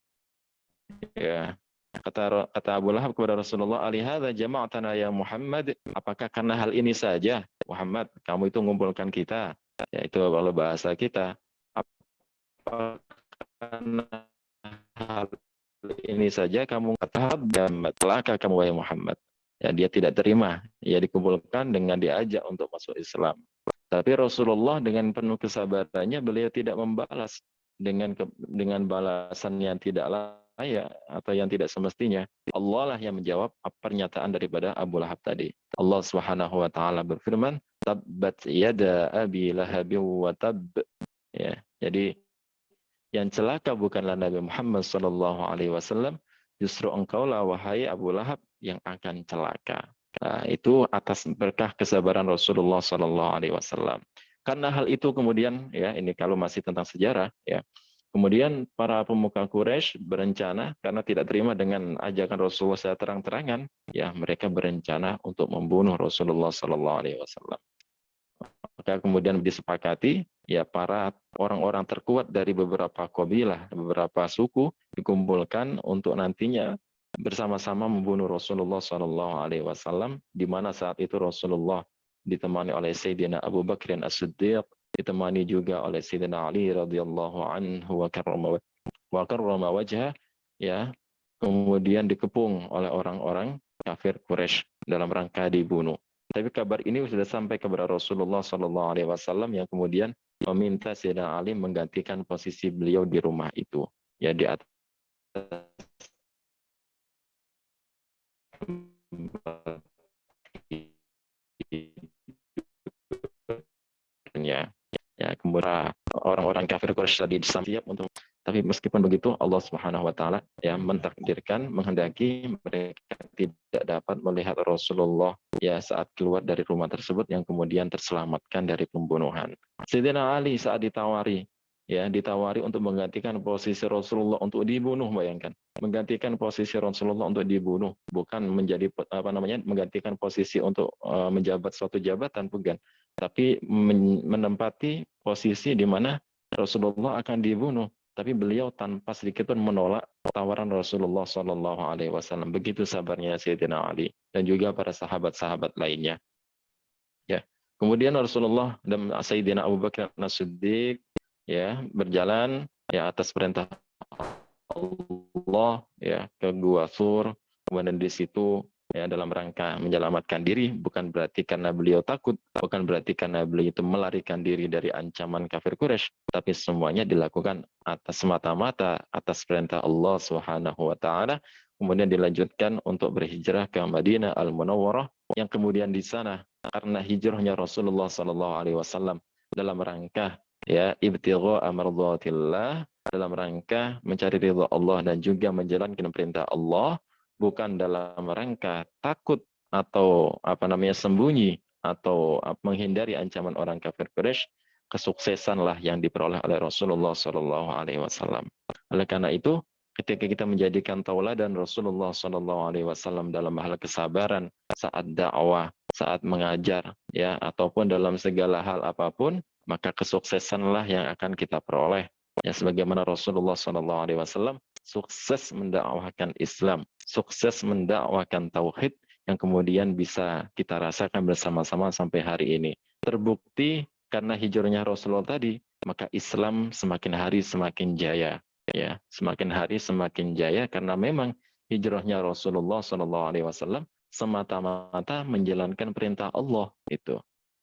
Ya. Kata Abu Lahab kepada Rasulullah, alihadza jama'tana ya Muhammad, apakah karena hal ini saja Muhammad kamu itu mengumpulkan kita, yaitu kalau bahasa kita, apakah karena hal ini saja kamu celaka kamu wahai Muhammad. Ya, dia tidak terima, ya, dikumpulkan dengan diajak untuk masuk Islam. Tapi Rasulullah dengan penuh kesabarannya, beliau tidak membalas dengan balasan yang tidak layak atau yang tidak semestinya. Allah lah yang menjawab pernyataan daripada Abu Lahab tadi. Allah Subhanahu wa taala berfirman, tabbat yada abi lahabin wa tab. Ya, jadi yang celaka bukanlah Nabi Muhammad sallallahu alaihi wasallam, justru engkaulah wahai Abu Lahab yang akan celaka. Nah, itu atas berkah kesabaran Rasulullah sallallahu alaihi wasallam. Karena hal itu kemudian, ya, ini kalau masih tentang sejarah, ya. Kemudian para pemuka Quraisy berencana, karena tidak terima dengan ajakan Rasulullah secara terang-terangan, ya, mereka berencana untuk membunuh Rasulullah sallallahu alaihi wasallam. Maka kemudian disepakati, ya, para orang-orang terkuat dari beberapa kabilah, beberapa suku dikumpulkan untuk nantinya bersama-sama membunuh Rasulullah Shallallahu Alaihi Wasallam, di mana saat itu Rasulullah ditemani oleh Sayyidina Abu Bakr As-Siddiq, ditemani juga oleh Sayyidina Ali radhiyallahu anhu wa karrama wajhah, ya, kemudian dikepung oleh orang-orang kafir Quraisy dalam rangka dibunuh. Tapi kabar ini sudah sampai kepada Rasulullah Shallallahu Alaihi Wasallam yang kemudian meminta Sayyidina Ali menggantikan posisi beliau di rumah itu, ya, di atas ya. Ya, kemudian orang-orang kafir Quraisy tadi siap untuk, Tapi meskipun begitu, Allah Subhanahu wa taala ya mentakdirkan, menghendaki mereka tidak dapat melihat Rasulullah ya saat keluar dari rumah tersebut yang kemudian terselamatkan dari pembunuhan. Sayyidina Ali saat ditawari untuk menggantikan posisi Rasulullah untuk dibunuh, bayangkan. Menggantikan posisi Rasulullah untuk dibunuh, bukan menjadi menggantikan posisi untuk menjabat suatu jabatan, bukan. Tapi menempati posisi di mana Rasulullah akan dibunuh. Tapi beliau tanpa sedikit pun menolak tawaran Rasulullah Shallallahu Alaihi Wasallam. Begitu sabarnya Sayyidina Ali dan juga para sahabat-sahabat lainnya. Ya, kemudian Rasulullah dan Sayyidina Abu Bakar As-Siddiq ya berjalan ya atas perintah Allah ya ke Gua Sur. Kemudian di situ ya dalam rangka menyelamatkan diri, bukan berarti karena beliau takut, bukan berarti karena beliau itu melarikan diri dari ancaman kafir Quraisy, tapi semuanya dilakukan atas semata-mata atas perintah Allah Subhanahu wa taala. Kemudian dilanjutkan untuk berhijrah ke Madinah Al-Munawwarah, yang kemudian di sana karena hijrahnya Rasulullah sallallahu alaihi wasallam dalam rangka ya ibtigha amradhatillah, dalam rangka mencari ridha Allah dan juga menjalankan perintah Allah, bukan dalam rangka takut atau sembunyi atau menghindari ancaman orang kafir Quraisy. Kesuksesanlah yang diperoleh oleh Rasulullah Shallallahu Alaihi Wasallam. Oleh karena itu, ketika kita menjadikan tauladan Rasulullah Shallallahu Alaihi Wasallam dalam hal kesabaran saat dakwah, saat mengajar, ya ataupun dalam segala hal apapun, maka kesuksesanlah yang akan kita peroleh. Ya, sebagaimana Rasulullah Shallallahu Alaihi Wasallam sukses mendakwahkan Islam, sukses mendakwahkan tauhid yang kemudian bisa kita rasakan bersama-sama sampai hari ini. Terbukti karena hijrahnya Rasulullah tadi, maka Islam semakin hari semakin jaya. Ya, semakin hari semakin jaya karena memang hijrahnya Rasulullah Shallallahu Alaihi Wasallam semata-mata menjalankan perintah Allah itu.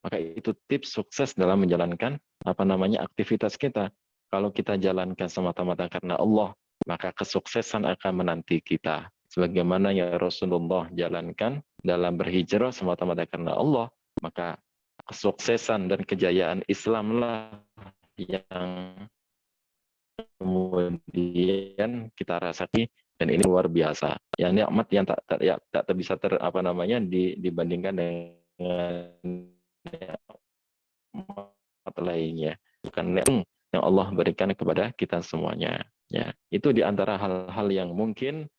Maka itu tips sukses dalam menjalankan aktivitas kita. Kalau kita jalankan semata-mata karena Allah, maka kesuksesan akan menanti kita. Sebagaimana yang Rasulullah jalankan dalam berhijrah semata-mata karena Allah, maka kesuksesan dan kejayaan Islamlah yang kemudian kita rasakan, dan ini luar biasa. Ya, nikmat yang tak bisa dibandingkan dengan nikmat lainnya. Bukan nikmat yang Allah berikan kepada kita semuanya. Ya, itu di antara hal-hal yang mungkin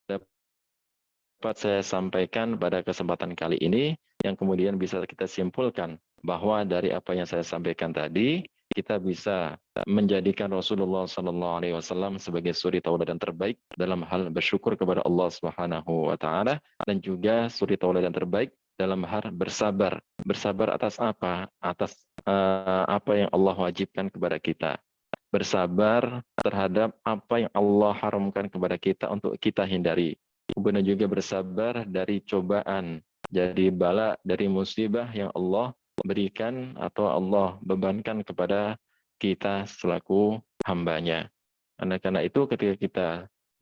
dapat saya sampaikan pada kesempatan kali ini, yang kemudian bisa kita simpulkan bahwa dari apa yang saya sampaikan tadi, kita bisa menjadikan Rasulullah SAW sebagai suri tauladan terbaik dalam hal bersyukur kepada Allah Subhanahu wa taala, dan juga suri tauladan terbaik dalam hal bersabar. Bersabar atas apa? Atas apa yang Allah wajibkan kepada kita. Bersabar terhadap apa yang Allah haramkan kepada kita untuk kita hindari. Kemudian juga bersabar dari cobaan, dari bala, dari musibah yang Allah berikan atau Allah bebankan kepada kita selaku hambanya. Karena itu ketika kita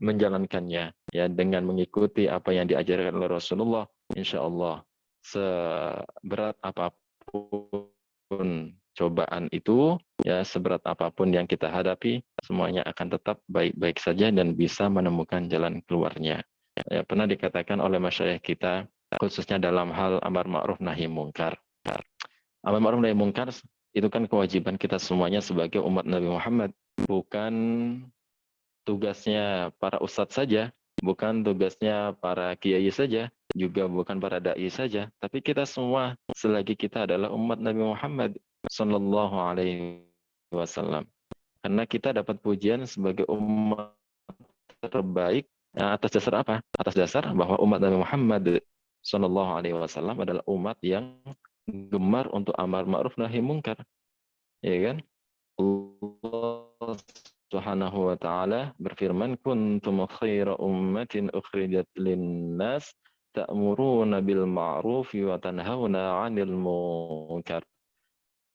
menjalankannya ya dengan mengikuti apa yang diajarkan oleh Rasulullah, insya Allah seberat apapun cobaan itu, ya seberat apapun yang kita hadapi, semuanya akan tetap baik-baik saja dan bisa menemukan jalan keluarnya. Ya, pernah dikatakan oleh masyayikh kita, khususnya dalam hal amar ma'ruf nahi mungkar. Amar ma'ruf nahi mungkar itu kan kewajiban kita semuanya sebagai umat Nabi Muhammad, bukan tugasnya para ustadz saja, bukan tugasnya para kiai saja, juga bukan para dai saja, tapi kita semua selagi kita adalah umat Nabi Muhammad Sallallahu Alaihi Wasallam. Karena kita dapat pujian sebagai umat terbaik atas dasar apa? Atas dasar bahwa umat Nabi Muhammad Sallallahu Alaihi Wasallam adalah umat yang gemar untuk amar ma'ruf nahi mungkar, ya kan? Allah Subhanahu wa taala berfirman, kuntum khaira ummatin ukhrijat linnas ta'muruna bil ma'ruf wa tanhauna 'anil munkar.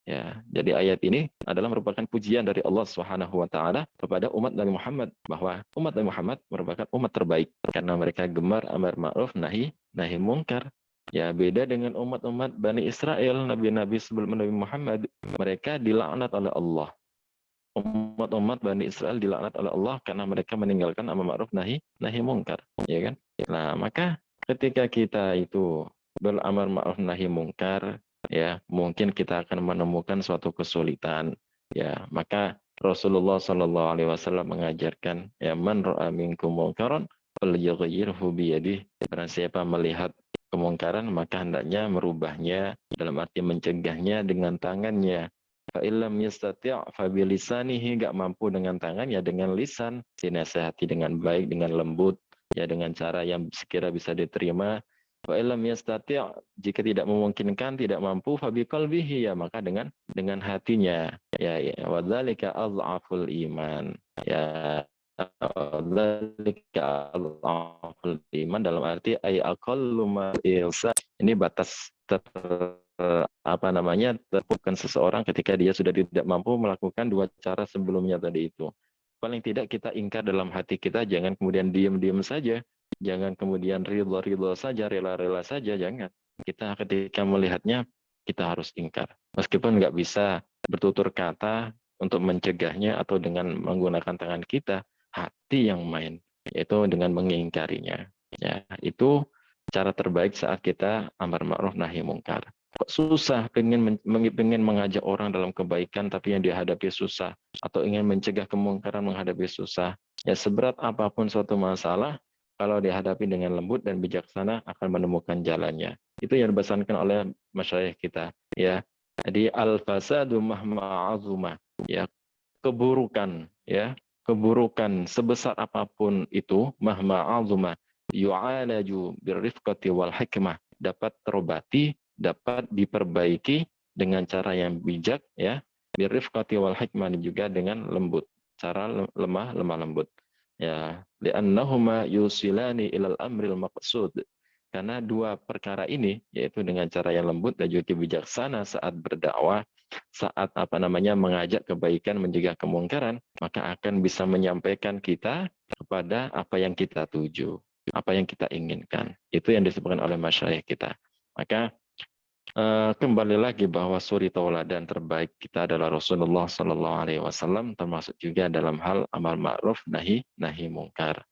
Ya, jadi ayat ini adalah merupakan pujian dari Allah Subhanahu wa taala kepada umat Nabi Muhammad, bahwa umat Nabi Muhammad merupakan umat terbaik karena mereka gemar amar ma'ruf nahi mungkar. Ya, beda dengan umat-umat Bani Israel, nabi-nabi sebelum Nabi Muhammad, mereka dilaknat oleh Allah. umat-umat Bani Israel dilaknat oleh Allah karena mereka meninggalkan amar ma'ruf nahi mungkar, ya kan? Nah, maka ketika kita itu beramar ma'ruf nahi mungkar, ya, mungkin kita akan menemukan suatu kesulitan, ya. Maka Rasulullah Shallallahu alaihi wasallam mengajarkan, ya, man ra'a minkum munkaran falyughayyirhu biyadihi. Barang siapa melihat kemungkaran maka hendaknya merubahnya, dalam arti mencegahnya dengan tangannya. Fa'ilam yastati' fabilisanihi, nggak mampu dengan tangan, ya dengan lisan, dinasehati dengan baik, dengan lembut, ya dengan cara yang sekira bisa diterima. Fa'ilam yastati', jika tidak memungkinkan, tidak mampu, fabiqalbihi, ya maka dengan hatinya. Ya, ya. Wadzalika adhaful iman. Ya, wadzalika adhaful iman dalam arti ay aqallu ma ilsa. Ini batas terpurukkan seseorang ketika dia sudah tidak mampu melakukan dua cara sebelumnya tadi itu. Paling tidak kita ingkar dalam hati kita, jangan kemudian diam-diam saja, jangan kemudian ridho-ridho saja, rela-rela saja, jangan. Kita ketika melihatnya, kita harus ingkar. Meskipun nggak bisa bertutur kata untuk mencegahnya atau dengan menggunakan tangan kita, hati yang main, yaitu dengan mengingkarinya. Ya, itu cara terbaik saat kita amar ma'ruf nahi mungkar. Kok susah pengen mengajak orang dalam kebaikan tapi yang dihadapi susah, atau ingin mencegah kemungkaran menghadapi susah. Ya, seberat apapun suatu masalah, kalau dihadapi dengan lembut dan bijaksana akan menemukan jalannya. Itu yang dipesankan oleh masyayikh kita, ya. Jadi al-fasadu mahma azuma, ya, keburukan, ya, keburukan sebesar apapun itu, mahma azuma yu'alaju birrifqati wal hikmah, dapat terobati, dapat diperbaiki dengan cara yang bijak, ya, birrifqati wal hikmah, juga dengan lembut, cara lemah lembut, ya, li'annahuma yusilani ilal amril maqsud, karena dua perkara ini, yaitu dengan cara yang lembut dan juga bijaksana saat berdakwah, saat mengajak kebaikan, mencegah kemungkaran, maka akan bisa menyampaikan kita kepada apa yang kita tuju, apa yang kita inginkan. Itu yang disebutkan oleh masyayikh kita. Maka kembali lagi bahwa suri tauladan terbaik kita adalah Rasulullah Sallallahu Alaihi Wasallam, termasuk juga dalam hal amar ma'ruf nahi mungkar.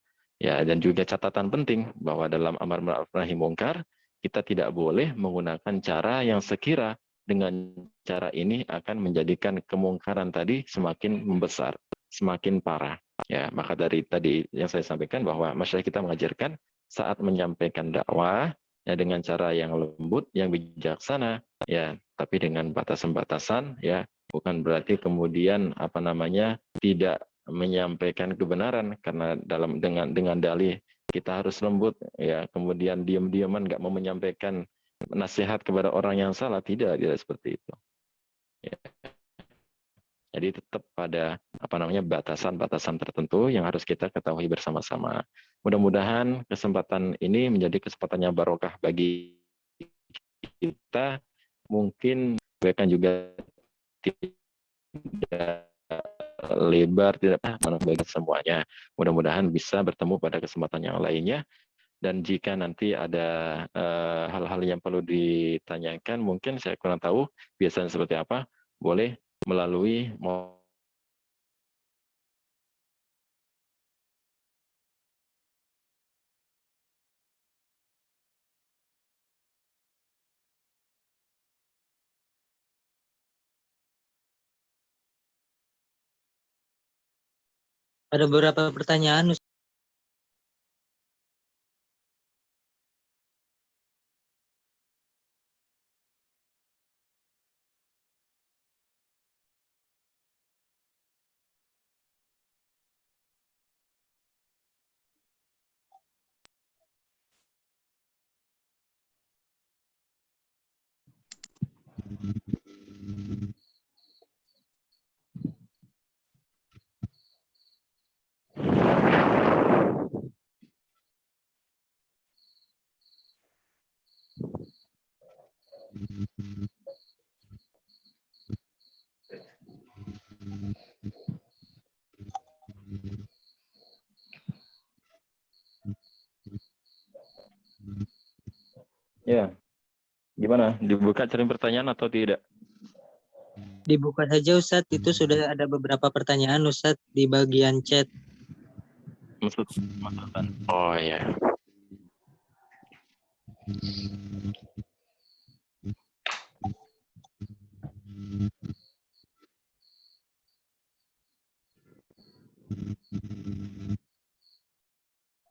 Ya, dan juga catatan penting bahwa dalam amar ma'ruf nahi mungkar kita tidak boleh menggunakan cara yang sekira dengan cara ini akan menjadikan kemungkaran tadi semakin membesar, semakin parah. Ya, maka dari tadi yang saya sampaikan bahwa masyarakat kita mengajarkan saat menyampaikan dakwah, ya, dengan cara yang lembut, yang bijaksana, ya, tapi dengan batasan-batasan, ya, bukan berarti kemudian tidak menyampaikan kebenaran karena dengan dalih kita harus lembut, ya, kemudian diam-diaman nggak mau menyampaikan nasihat kepada orang yang salah, tidak seperti itu. Ya. Jadi tetap pada batasan-batasan tertentu yang harus kita ketahui bersama-sama. Mudah-mudahan kesempatan ini menjadi kesempatan yang barokah bagi kita. Mungkin akan juga tidak lebar, tidak bagi semuanya. Mudah-mudahan bisa bertemu pada kesempatan yang lainnya. Dan jika nanti ada hal-hal yang perlu ditanyakan, mungkin saya kurang tahu biasanya seperti apa, boleh melalui Ada beberapa pertanyaan. ya, gimana? Dibuka cari pertanyaan atau tidak? Dibuka saja Ustadz, itu sudah ada beberapa pertanyaan Ustadz di bagian chat. Maksudkan. Oh ya.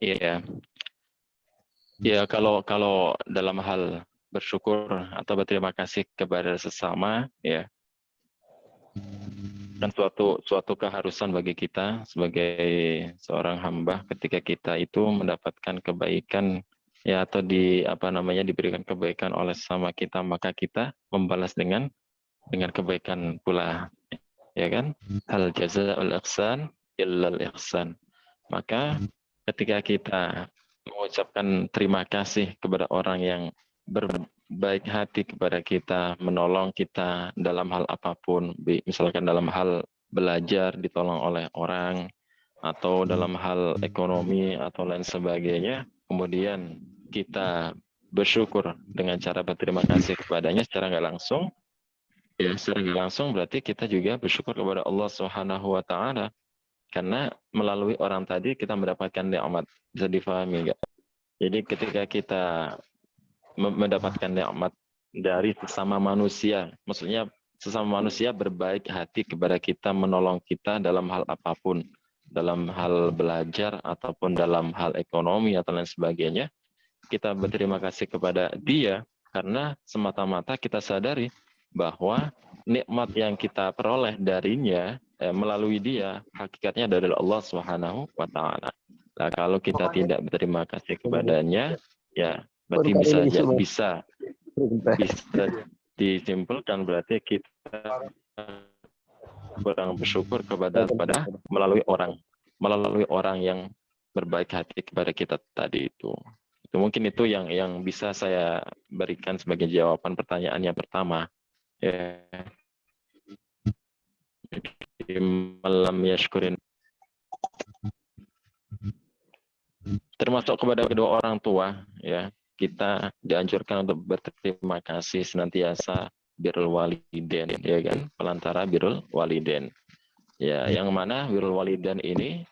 Iya. Ya, kalau dalam hal bersyukur atau berterima kasih kepada sesama, ya, kan suatu keharusan bagi kita sebagai seorang hamba ketika kita itu mendapatkan kebaikan, ya, atau diberikan kebaikan oleh sesama kita, maka kita membalas dengan kebaikan pula, ya kan? Hal jazaa'ul ihsan illal ihsan. Maka ketika kita mengucapkan terima kasih kepada orang yang berbaik hati kepada kita, menolong kita dalam hal apapun, misalkan dalam hal belajar ditolong oleh orang, atau dalam hal ekonomi atau lain sebagainya, kemudian kita bersyukur dengan cara berterima kasih kepadanya secara nggak langsung, ya secara nggak langsung berarti kita juga bersyukur kepada Allah Subhanahu wa Ta'ala. Karena melalui orang tadi kita mendapatkan nikmat. Bisa difahami enggak? Jadi ketika kita mendapatkan nikmat dari sesama manusia, maksudnya sesama manusia berbaik hati kepada kita, menolong kita dalam hal apapun, dalam hal belajar ataupun dalam hal ekonomi atau lain sebagainya, kita berterima kasih kepada dia karena semata-mata kita sadari bahwa nikmat yang kita peroleh darinya, melalui dia, hakikatnya dari Allah Subhanahu wa Ta'ala. Nah, kalau kita tidak berterima kasih kepadanya, ya berarti bisa disimpulkan berarti kita kurang bersyukur kepada melalui orang yang berbaik hati kepada kita tadi itu. Itu mungkin itu yang bisa saya berikan sebagai jawaban pertanyaan yang pertama. Ya. Malam yashkurin. Termasuk kepada kedua orang tua, ya, kita dianjurkan untuk berterima kasih senantiasa birrul walidain, ya kan, pelantara birrul walidain. Ya, yang mana birrul walidain ini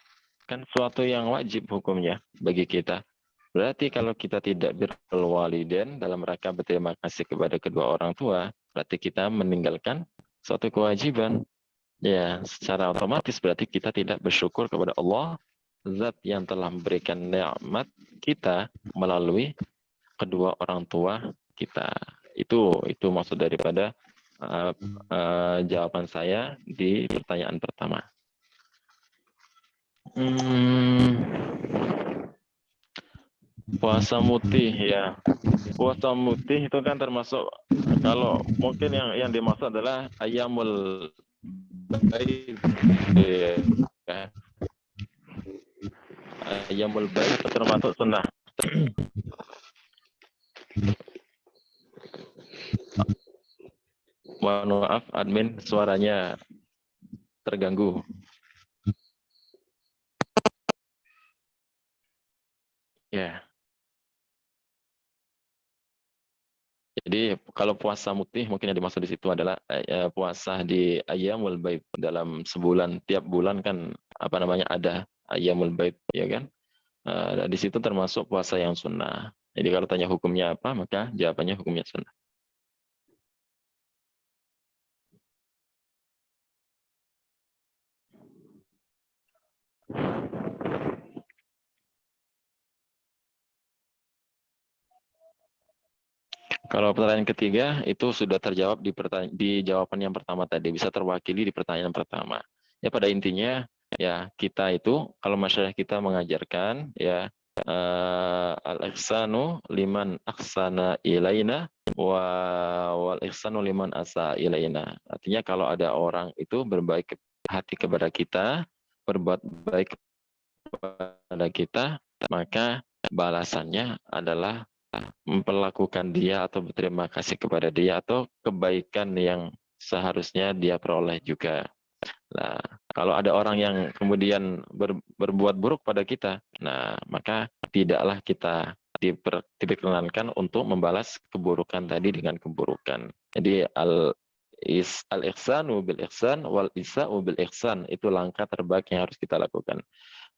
kan suatu yang wajib hukumnya bagi kita. Berarti kalau kita tidak birrul walidain dalam rangka berterima kasih kepada kedua orang tua, berarti kita meninggalkan suatu kewajiban. Ya, secara otomatis berarti kita tidak bersyukur kepada Allah, zat yang telah memberikan nikmat kita melalui kedua orang tua kita. Itu maksud daripada jawaban saya di pertanyaan pertama. Puasa mutih, ya. Puasa mutih itu kan termasuk, kalau mungkin yang dimaksud adalah ayamul baik, ya. Ayamul baik itu termasuk sunnah. Mohon maaf, admin, suaranya terganggu. Ya. Jadi kalau puasa mutih mungkin yang dimaksud di situ adalah puasa di Ayyamul Baid dalam sebulan, tiap bulan kan ada Ayyamul Baid, ya kan? Di situ termasuk puasa yang sunnah. Jadi kalau tanya hukumnya apa, maka jawabannya hukumnya sunnah. Kalau pertanyaan ketiga itu sudah terjawab di jawaban yang pertama tadi, bisa terwakili di pertanyaan pertama. Ya pada intinya ya kita itu kalau masyarakat kita mengajarkan ya al-ihsanu liman ahsana ilaina wal ihsanu liman asa ilaina. Artinya kalau ada orang itu berbaik hati kepada kita, berbuat baik kepada kita, maka balasannya adalah memperlakukan dia atau berterima kasih kepada dia atau kebaikan yang seharusnya dia peroleh juga. Nah, kalau ada orang yang kemudian berbuat buruk pada kita, nah maka tidaklah kita diperkenankan untuk membalas keburukan tadi dengan keburukan. Jadi al-ihsanu bil ihsan wal isa'u bil ihsan. Itu langkah terbaik yang harus kita lakukan.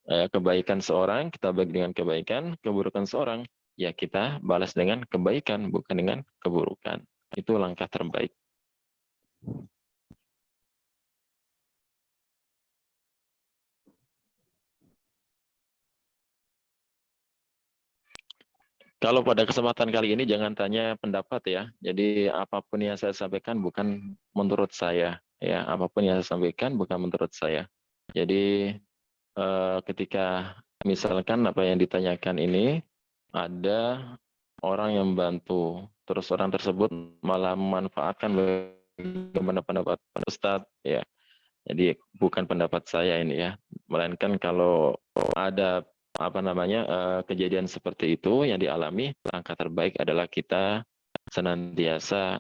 Kebaikan seorang kita bagi dengan kebaikan, keburukan seorang ya kita balas dengan kebaikan, bukan dengan keburukan. Itu langkah terbaik. Kalau pada kesempatan kali ini jangan tanya pendapat ya. Jadi apapun yang saya sampaikan bukan menurut saya ya. Apapun yang saya sampaikan bukan menurut saya. Jadi ketika misalkan apa yang ditanyakan ini ada orang yang membantu, terus orang tersebut malah memanfaatkan bagaimana pendapat Ustadz ya. Jadi bukan pendapat saya ini ya, melainkan kalau ada kejadian seperti itu yang dialami, langkah terbaik adalah kita senantiasa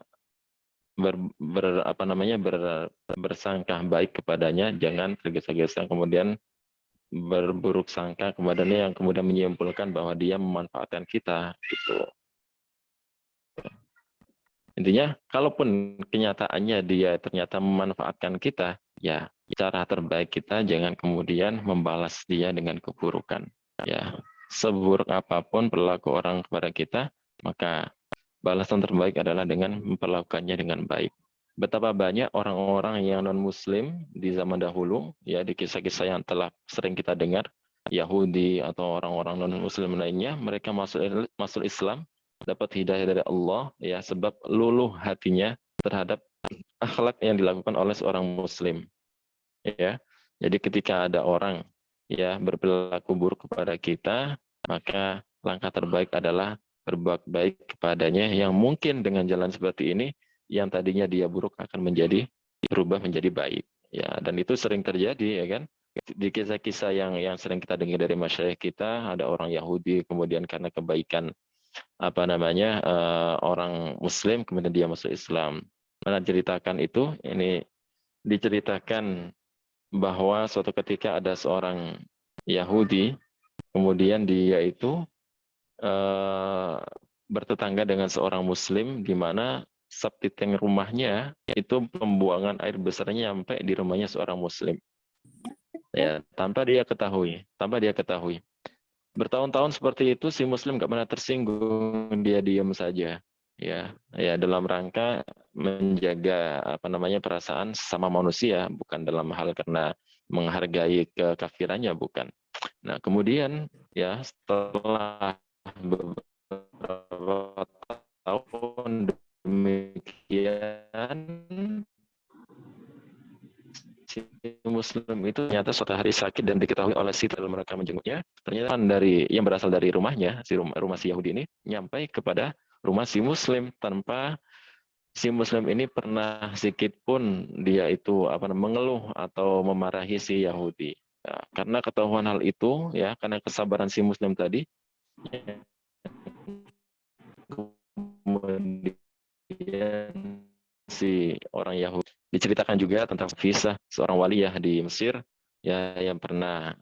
bersangka baik kepadanya, jangan tergesa-gesa kemudian berburuk sangka kepadanya yang kemudian menyimpulkan bahwa dia memanfaatkan kita gitu. Intinya, kalaupun kenyataannya dia ternyata memanfaatkan kita, ya cara terbaik kita jangan kemudian membalas dia dengan keburukan. Ya, seburuk apapun perilaku orang kepada kita, maka balasan terbaik adalah dengan memperlakukannya dengan baik. Betapa banyak orang-orang yang non-Muslim di zaman dahulu, ya di kisah-kisah yang telah sering kita dengar, Yahudi atau orang-orang non-Muslim lainnya, mereka masuk Islam, dapat hidayah dari Allah ya sebab luluh hatinya terhadap akhlak yang dilakukan oleh seorang muslim ya. Jadi ketika ada orang ya berperilaku buruk kepada kita, maka langkah terbaik adalah berbuat baik kepadanya yang mungkin dengan jalan seperti ini yang tadinya dia buruk akan berubah menjadi baik ya. Dan itu sering terjadi ya kan. Di kisah-kisah yang sering kita dengar dari masyarakat kita, ada orang Yahudi kemudian karena kebaikan orang Muslim kemudian dia masuk Islam. Mana ceritakan itu? Ini diceritakan bahwa suatu ketika ada seorang Yahudi, kemudian dia itu bertetangga dengan seorang Muslim, di mana subtiting rumahnya itu pembuangan air besarnya sampai di rumahnya seorang Muslim. Ya, tanpa dia ketahui. Bertahun-tahun seperti itu si Muslim nggak pernah tersinggung, dia diam saja ya dalam rangka menjaga perasaan sama manusia, bukan dalam hal karena menghargai kekafirannya, bukan. Nah kemudian ya setelah beberapa tahun demikian, si Muslim itu ternyata suatu hari sakit dan diketahui oleh si dalam mereka menjenguknya, ternyata yang berasal dari rumahnya, rumah si Yahudi ini, nyampai kepada rumah si Muslim tanpa si Muslim ini pernah sedikit pun dia itu mengeluh atau memarahi si Yahudi. Ya, karena ketahuan hal itu, ya karena kesabaran si Muslim tadi, kemudian si orang Yahudi diceritakan juga tentang Nafisah, seorang waliyah di Mesir ya yang pernah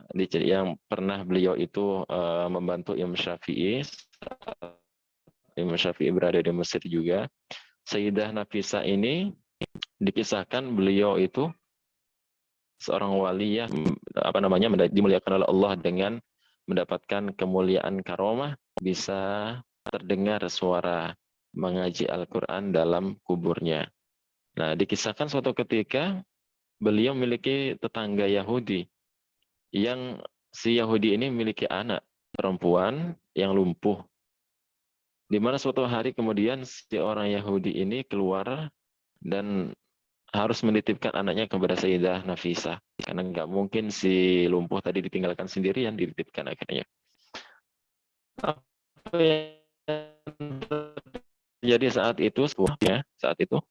beliau itu membantu Imam Syafi'i. Imam Syafi'i berada di Mesir juga. Sayyidah Nafisah ini dikisahkan beliau itu seorang waliyah dimuliakan oleh Allah dengan mendapatkan kemuliaan karomah, bisa terdengar suara mengaji Al-Quran dalam kuburnya. Nah, dikisahkan suatu ketika beliau memiliki tetangga Yahudi yang si Yahudi ini memiliki anak perempuan yang lumpuh. Di mana suatu hari kemudian si orang Yahudi ini keluar dan harus menitipkan anaknya kepada Sayyidah Nafisah. Karena nggak mungkin si lumpuh tadi ditinggalkan sendirian, dititipkan akhirnya. Apa yang jadi saat itu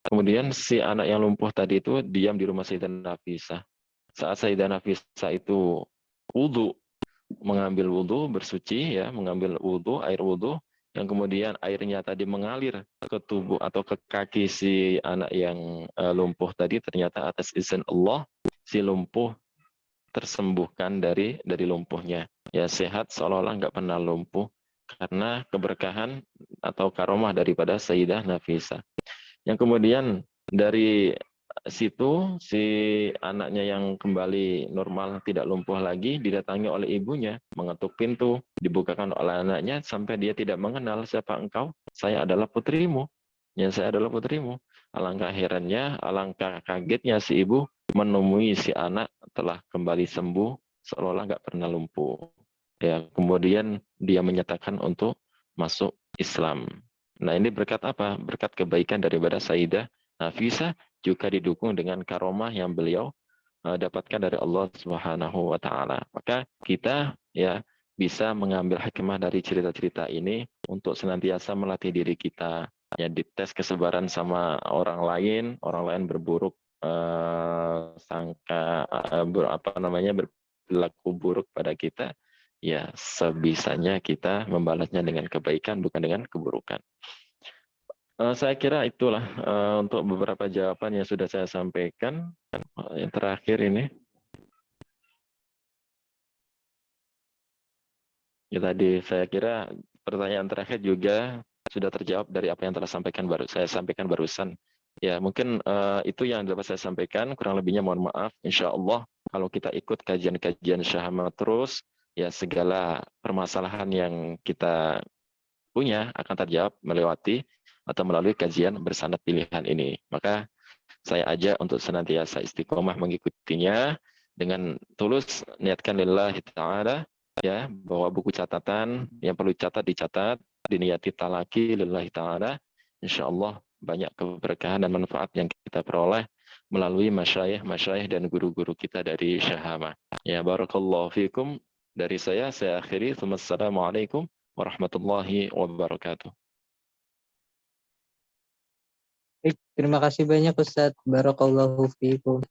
kemudian si anak yang lumpuh tadi itu diam di rumah Sayyidah Nafisah. Saat Sayyidah Nafisah itu mengambil wudhu, bersuci ya, mengambil wudhu, air wudhu, yang kemudian airnya tadi mengalir ke tubuh atau ke kaki si anak yang lumpuh tadi, ternyata atas izin Allah si lumpuh tersembuhkan dari lumpuhnya. Ya sehat seolah-olah nggak pernah lumpuh, karena keberkahan atau karomah daripada Sayyidah Nafisah. Yang kemudian Dari situ si anaknya yang kembali normal tidak lumpuh lagi didatangi oleh ibunya, mengetuk pintu, dibukakan oleh anaknya sampai dia tidak mengenal, siapa engkau? Saya adalah putrimu. Ya, saya adalah putrimu. Alangkah herannya, alangkah kagetnya si ibu menemui si anak telah kembali sembuh seolah nggak pernah lumpuh. Ya, kemudian dia menyatakan untuk masuk Islam. Nah, ini berkat apa? Berkat kebaikan daripada Sayyidah Nafisah, juga didukung dengan karomah yang beliau dapatkan dari Allah Subhanahu wa taala. Maka kita ya bisa mengambil hikmah dari cerita-cerita ini untuk senantiasa melatih diri kita, ya dites kesabaran sama orang lain berburuk sangka apa namanya berlaku buruk pada kita, ya sebisanya kita membalasnya dengan kebaikan bukan dengan keburukan. Saya kira itulah untuk beberapa jawaban yang sudah saya sampaikan. Yang terakhir ini, ya tadi saya kira pertanyaan terakhir juga sudah terjawab dari apa yang telah saya sampaikan barusan. Ya mungkin itu yang dapat saya sampaikan. Kurang lebihnya mohon maaf. Insya Allah kalau kita ikut kajian-kajian Syahamat terus, ya segala permasalahan yang kita punya akan terjawab melewati atau melalui kajian bersanad pilihan ini. Maka saya ajak untuk senantiasa istiqomah mengikutinya dengan tulus niatkan lillahi ta'ala, ya, bawa buku catatan yang perlu dicatat, diniati talaki lillahi ta'ala. Insyaallah banyak keberkahan dan manfaat yang kita peroleh melalui masyayikh dan guru-guru kita dari Syahamah. Ya, barakallahu fikum. Dari saya akhiri. Assalamualaikum warahmatullahi wabarakatuh. Baik, terima kasih banyak Ustadz. Barakallahu fiikum.